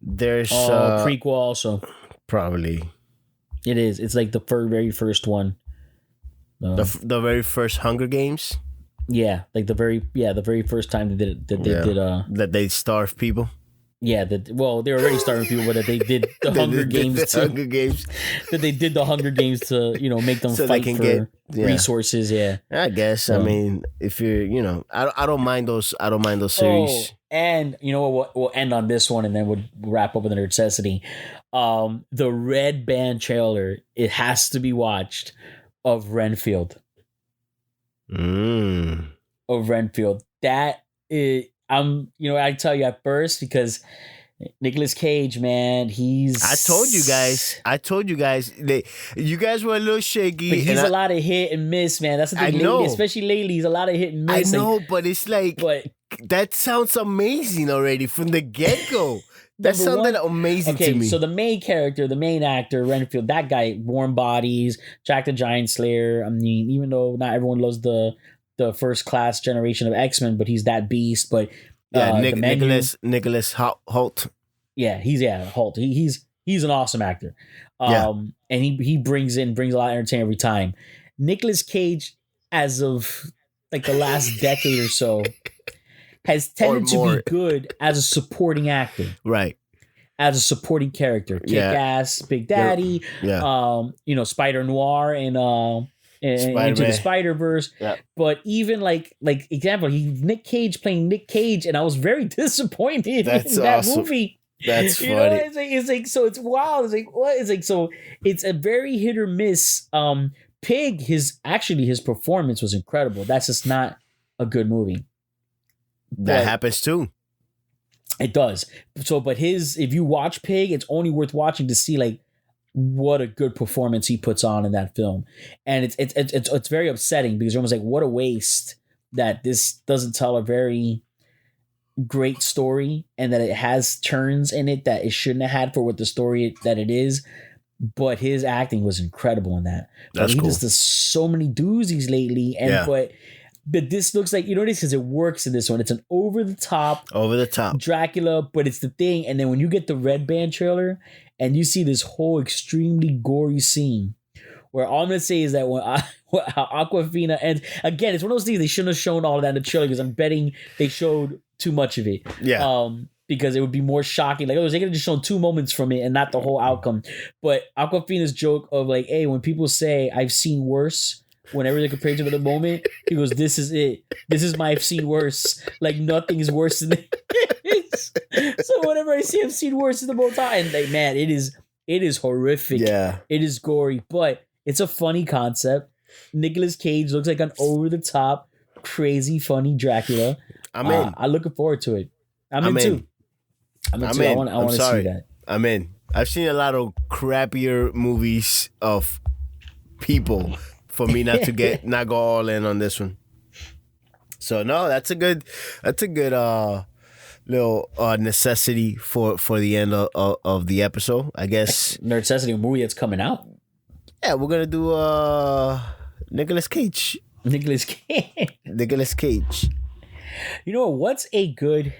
There's prequel also. Probably. It is. It's like the very first one. The very first Hunger Games. Yeah, like the very first time they did it. That they starve people. Yeah, well, they're already starting people, but that they did the Hunger Games to Hunger Games. that they did the Hunger Games to make them So they fight can for get- yeah. resources. Yeah. I guess. I mean, if you're, I don't mind those. I don't mind those series. Oh, and you know what? We'll end on this one, and then we'll wrap up with the necessity. The Red Band trailer. It has to be watched of Renfield. Of Renfield. That is. I tell you at first because Nicolas Cage, man, I told you guys. You guys were a little shaky. But he's and a lot of hit and miss, man. That's the thing. I know. Lately, especially lately, he's a lot of hit and I miss. know, but it's like that sounds amazing already from the get go. That sounded amazing to me. So the main character, the main actor, Renfield, that guy, Warm Bodies, Jack the Giant Slayer. I mean, even though not everyone loves the first class generation of X-Men, but he's that beast. But Nicholas Hoult. Yeah, Hoult. He's an awesome actor. And he brings a lot of entertainment every time. Nicolas Cage, as of like the last decade or so, has tended to be good as a supporting actor. Right. As a supporting character. Kick-Ass, Big Daddy, Spider Noir and Into the Spider-Verse. Yeah. But even like example, Nick Cage playing Nick Cage, and I was very disappointed in that movie. That's funny. It's like so it's wild. It's like what? It's like so it's a very hit or miss. Pig, his performance was incredible. That's just not a good movie. That happens too. It does. So, but if you watch Pig, it's only worth watching to see like what a good performance he puts on in that film. And it's very upsetting because you're almost like, what a waste that this doesn't tell a very great story and that it has turns in it that it shouldn't have had for what the story that it is. But his acting was incredible in that. That's cool. He just does so many doozies lately. And but this looks like, this because it works in this one. It's an over the top Dracula, but it's the thing. And then when you get the Red Band trailer and you see this whole extremely gory scene, where all I'm gonna say is that when Aquafina ends, again, it's one of those things they shouldn't have shown all of that in the trailer because I'm betting they showed too much of it. Yeah. Because it would be more shocking. Like, they could have just shown 2 moments from it and not the whole outcome. But Aquafina's joke of like, hey, when people say I've seen worse, whenever they compare to the moment, he goes, "This is it. This is my I've seen worse. Like nothing is worse than this." So whenever I see I've seen worse in the whole time, and like, man, it is horrific. Yeah, it is gory, but it's a funny concept. Nicolas Cage looks like an over the top, crazy, funny Dracula. I'm in. I'm looking forward to it. I'm in too. I want to see that. I'm in. I've seen a lot of crappier movies of people for me not to not go all in on this one. So no, that's a good little necessity for the end of the episode, I guess. Necessity, a movie that's coming out. Yeah, we're gonna do Nicolas Cage. Nicolas Cage. You know what's a good...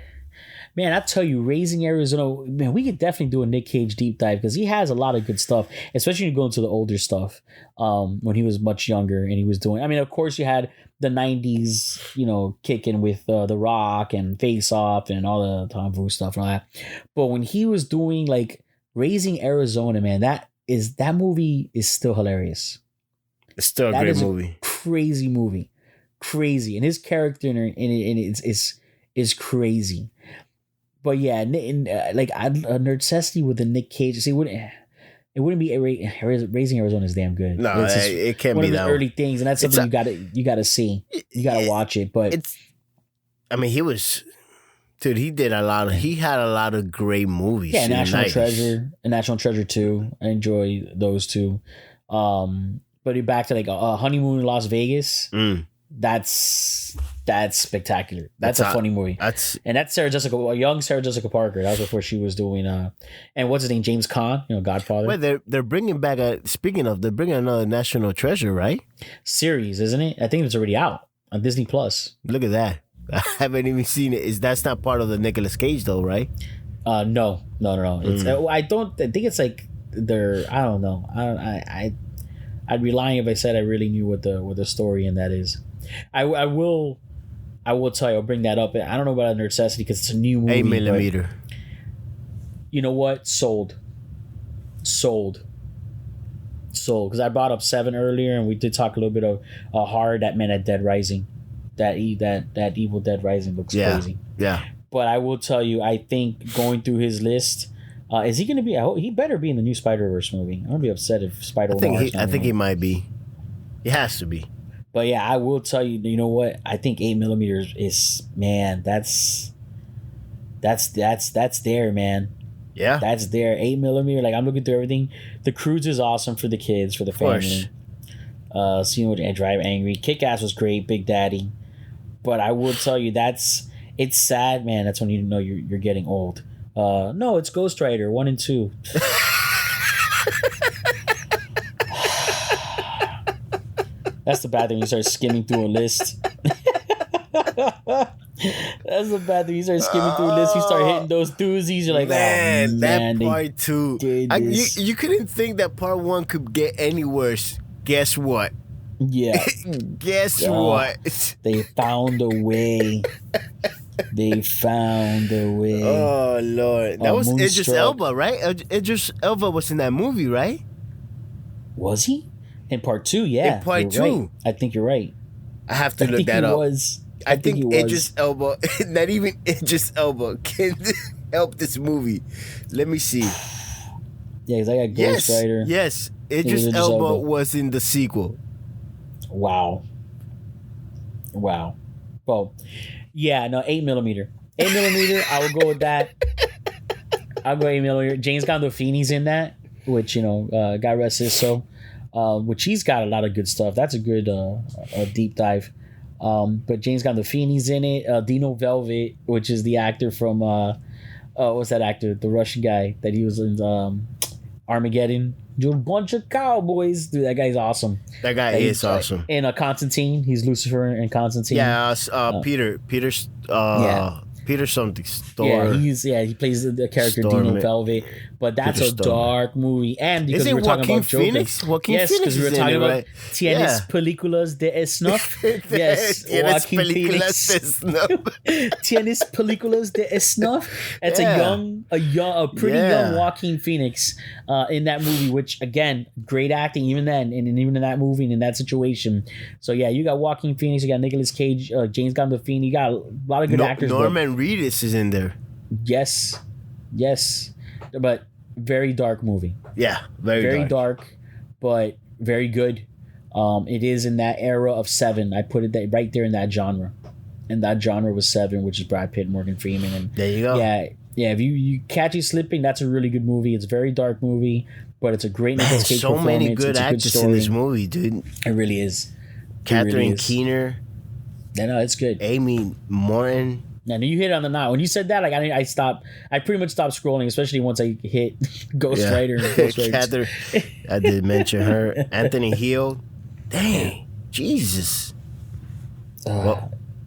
Man, I tell you, Raising Arizona, man, we could definitely do a Nick Cage deep dive because he has a lot of good stuff, especially when you go into the older stuff when he was much younger and he was doing... I mean, of course, you had the 90s, kicking with The Rock and Face Off and all the Tom Cruise stuff and all that. But when he was doing, like, Raising Arizona, man, that movie is still hilarious. It's still a great movie. Crazy movie. Crazy. And his character in it is crazy. But yeah, like a necessity with the Nick Cage. See, it wouldn't be Raising Arizona is damn good. No, it can't be that early things, and that's something you gotta see. You gotta watch it. But he was, dude. He had a lot of great movies. Yeah, National Treasure and National Treasure 2. I enjoy those two. But back to like Honeymoon in Las Vegas. That's spectacular. That's a funny movie. That's young Sarah Jessica Parker. That was before she was doing and what's his name, James Caan, Godfather. Well, they're bringing back they're bringing another National Treasure, right? Series, isn't it? I think it's already out on Disney Plus. Look at that. I haven't even seen it. That's not part of the Nicolas Cage though, right? No. It's I think it's like I don't know. I'd be lying if I said I really knew what the story in that is. I will tell you, I'll bring that up. I don't know about a necessity because it's a new movie. 8mm. You know what? Sold. Because I brought up 7 earlier, and we did talk a little bit of horror that meant at Dead Rising. That Evil Dead Rising looks crazy. Yeah. But I will tell you, I think going through his list, is he going to be? He better be in the new Spider-Verse movie. I'm gonna be upset if Spider-Man. I think he might be. He has to be. But yeah, I will tell you. You know what? I think 8mm is, man. That's there, man. Yeah. That's there. 8mm. Like, I'm looking through everything. The Cruise is awesome for the kids, for the family. Seeing what Drive Angry. Kick-Ass was great. Big Daddy. But I will tell you, it's sad, man. That's when you know you're getting old. No, it's Ghost Rider 1 and 2. That's the bad thing. You start skimming through a list. That's the bad thing. You start skimming through a list. You start hitting those doozies. You're like, man, man, that part 2. You couldn't think that part 1 could get any worse. Guess what? Yeah. Guess what? They found a way. Oh Lord, that was Idris Elba, right? Idris Elba was in that movie, right? Was he in part 2? Yeah, in part 2. Right. I think you're right. I have to look that up. I think Idris Elba, not even Idris Elba, can help this movie. Let me see. Yeah, because I got Ghost Rider. Yes, Idris Elba was in the sequel. Wow. Well, yeah, no, 8mm. 8mm, I will go with that. I'll go 8mm. James Gandolfini's in that, which, God rest his soul. Which he's got a lot of good stuff. That's a good deep dive. But James Gandolfini's in it. Dino Velvet, which is the actor from what's that actor? The Russian guy that he was in Armageddon. A bunch of cowboys. Dude, that guy's awesome. That guy is awesome. And Constantine, he's Lucifer in Constantine. Yeah, Peter something. He plays the character Dino Velvet. But that's a dark movie. And because we were talking about Phoenix? Joker. Yes, because we were talking about Tienes Películas de Snuff. Yes, Joaquin Phoenix. Tienes Películas de Snuff. It's a pretty young Joaquin Phoenix in that movie, which, again, great acting even then, and even in that movie and in that situation. So, yeah, you got Joaquin Phoenix, you got Nicolas Cage, James Gandolfini, you got a lot of good actors. Norman Reedus is in there. Yes. But very dark movie. Yeah, very dark, but very good. It is in that era of 7. I put it right there in that genre. And that genre was 7, which is Brad Pitt, Morgan Freeman. And there you go. Yeah. If you catch you slipping, that's a really good movie. It's a very dark movie, but it's a great Nicolas Cage performance. So many good actors in this movie, dude. It really is. Catherine Keener. No, it's good. Amy Morton. Yeah, you hit it on the knot. When you said that, like I stopped. I pretty much stopped scrolling, especially once I hit Ghost Rider. And Ghost Rider. I did mention her. Anthony Hill. Dang, Jesus.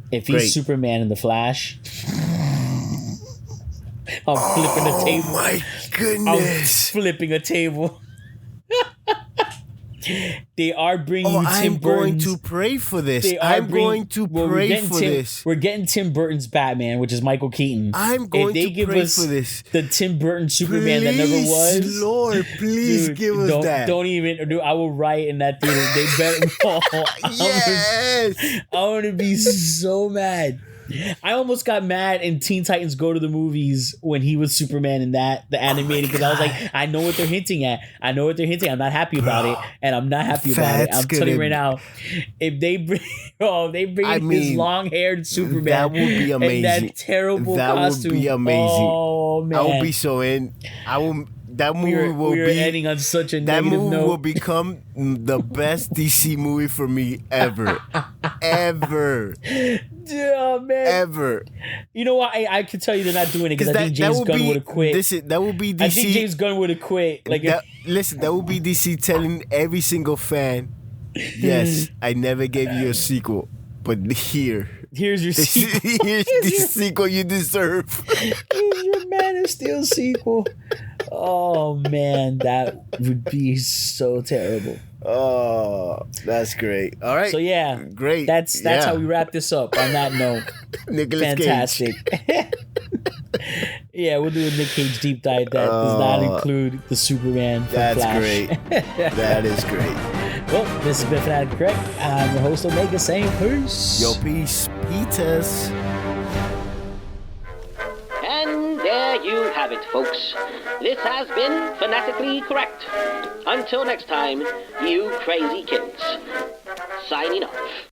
If he's Superman in the Flash, I'm flipping a table. Oh my goodness! I'm flipping a table. They are bringing Tim I'm Burton's. going to pray for this. Going to pray for this. We're getting Tim Burton's Batman, which is Michael Keaton. I'm going to pray for this. The Tim Burton Superman that never was. Lord, please give us that. Don't even. I will riot in that theater. They better. Yes. I'm gonna be so mad. I almost got mad in Teen Titans Go to the Movies when he was Superman in the animated, because I was like, I know what they're hinting at. I'm not happy about it, and I'm not happy about it. I'm telling you right now, if they bring his long-haired Superman, that would be amazing. And that terrible costume, would be amazing. Oh man, I will be so in. That movie we're ending on such a negative note. That movie will become the best DC movie for me ever. Ever. Yeah, man. Ever. You know what? I can tell you they're not doing it because I think James Gunn would have quit. That would be DC. I think James Gunn would have quit. Listen, that would be DC telling every single fan, yes, I never gave you a sequel, but here's your sequel. Here's the sequel you deserve. Here's your Man of Steel sequel. Oh man, that would be so terrible. Oh, that's great. All right. So yeah, great. That's how we wrap this up. On that note, Nicolas fantastic. Yeah, we'll do a Nick Cage deep dive that does not include the Superman from That's Flash. great. That is great. Well, this has been Fanatically Correct. I'm your host, Omega, saying peace. YoPeace, Peters. And there you have it, folks. This has been Fanatically Correct. Until next time, you crazy kids. Signing off.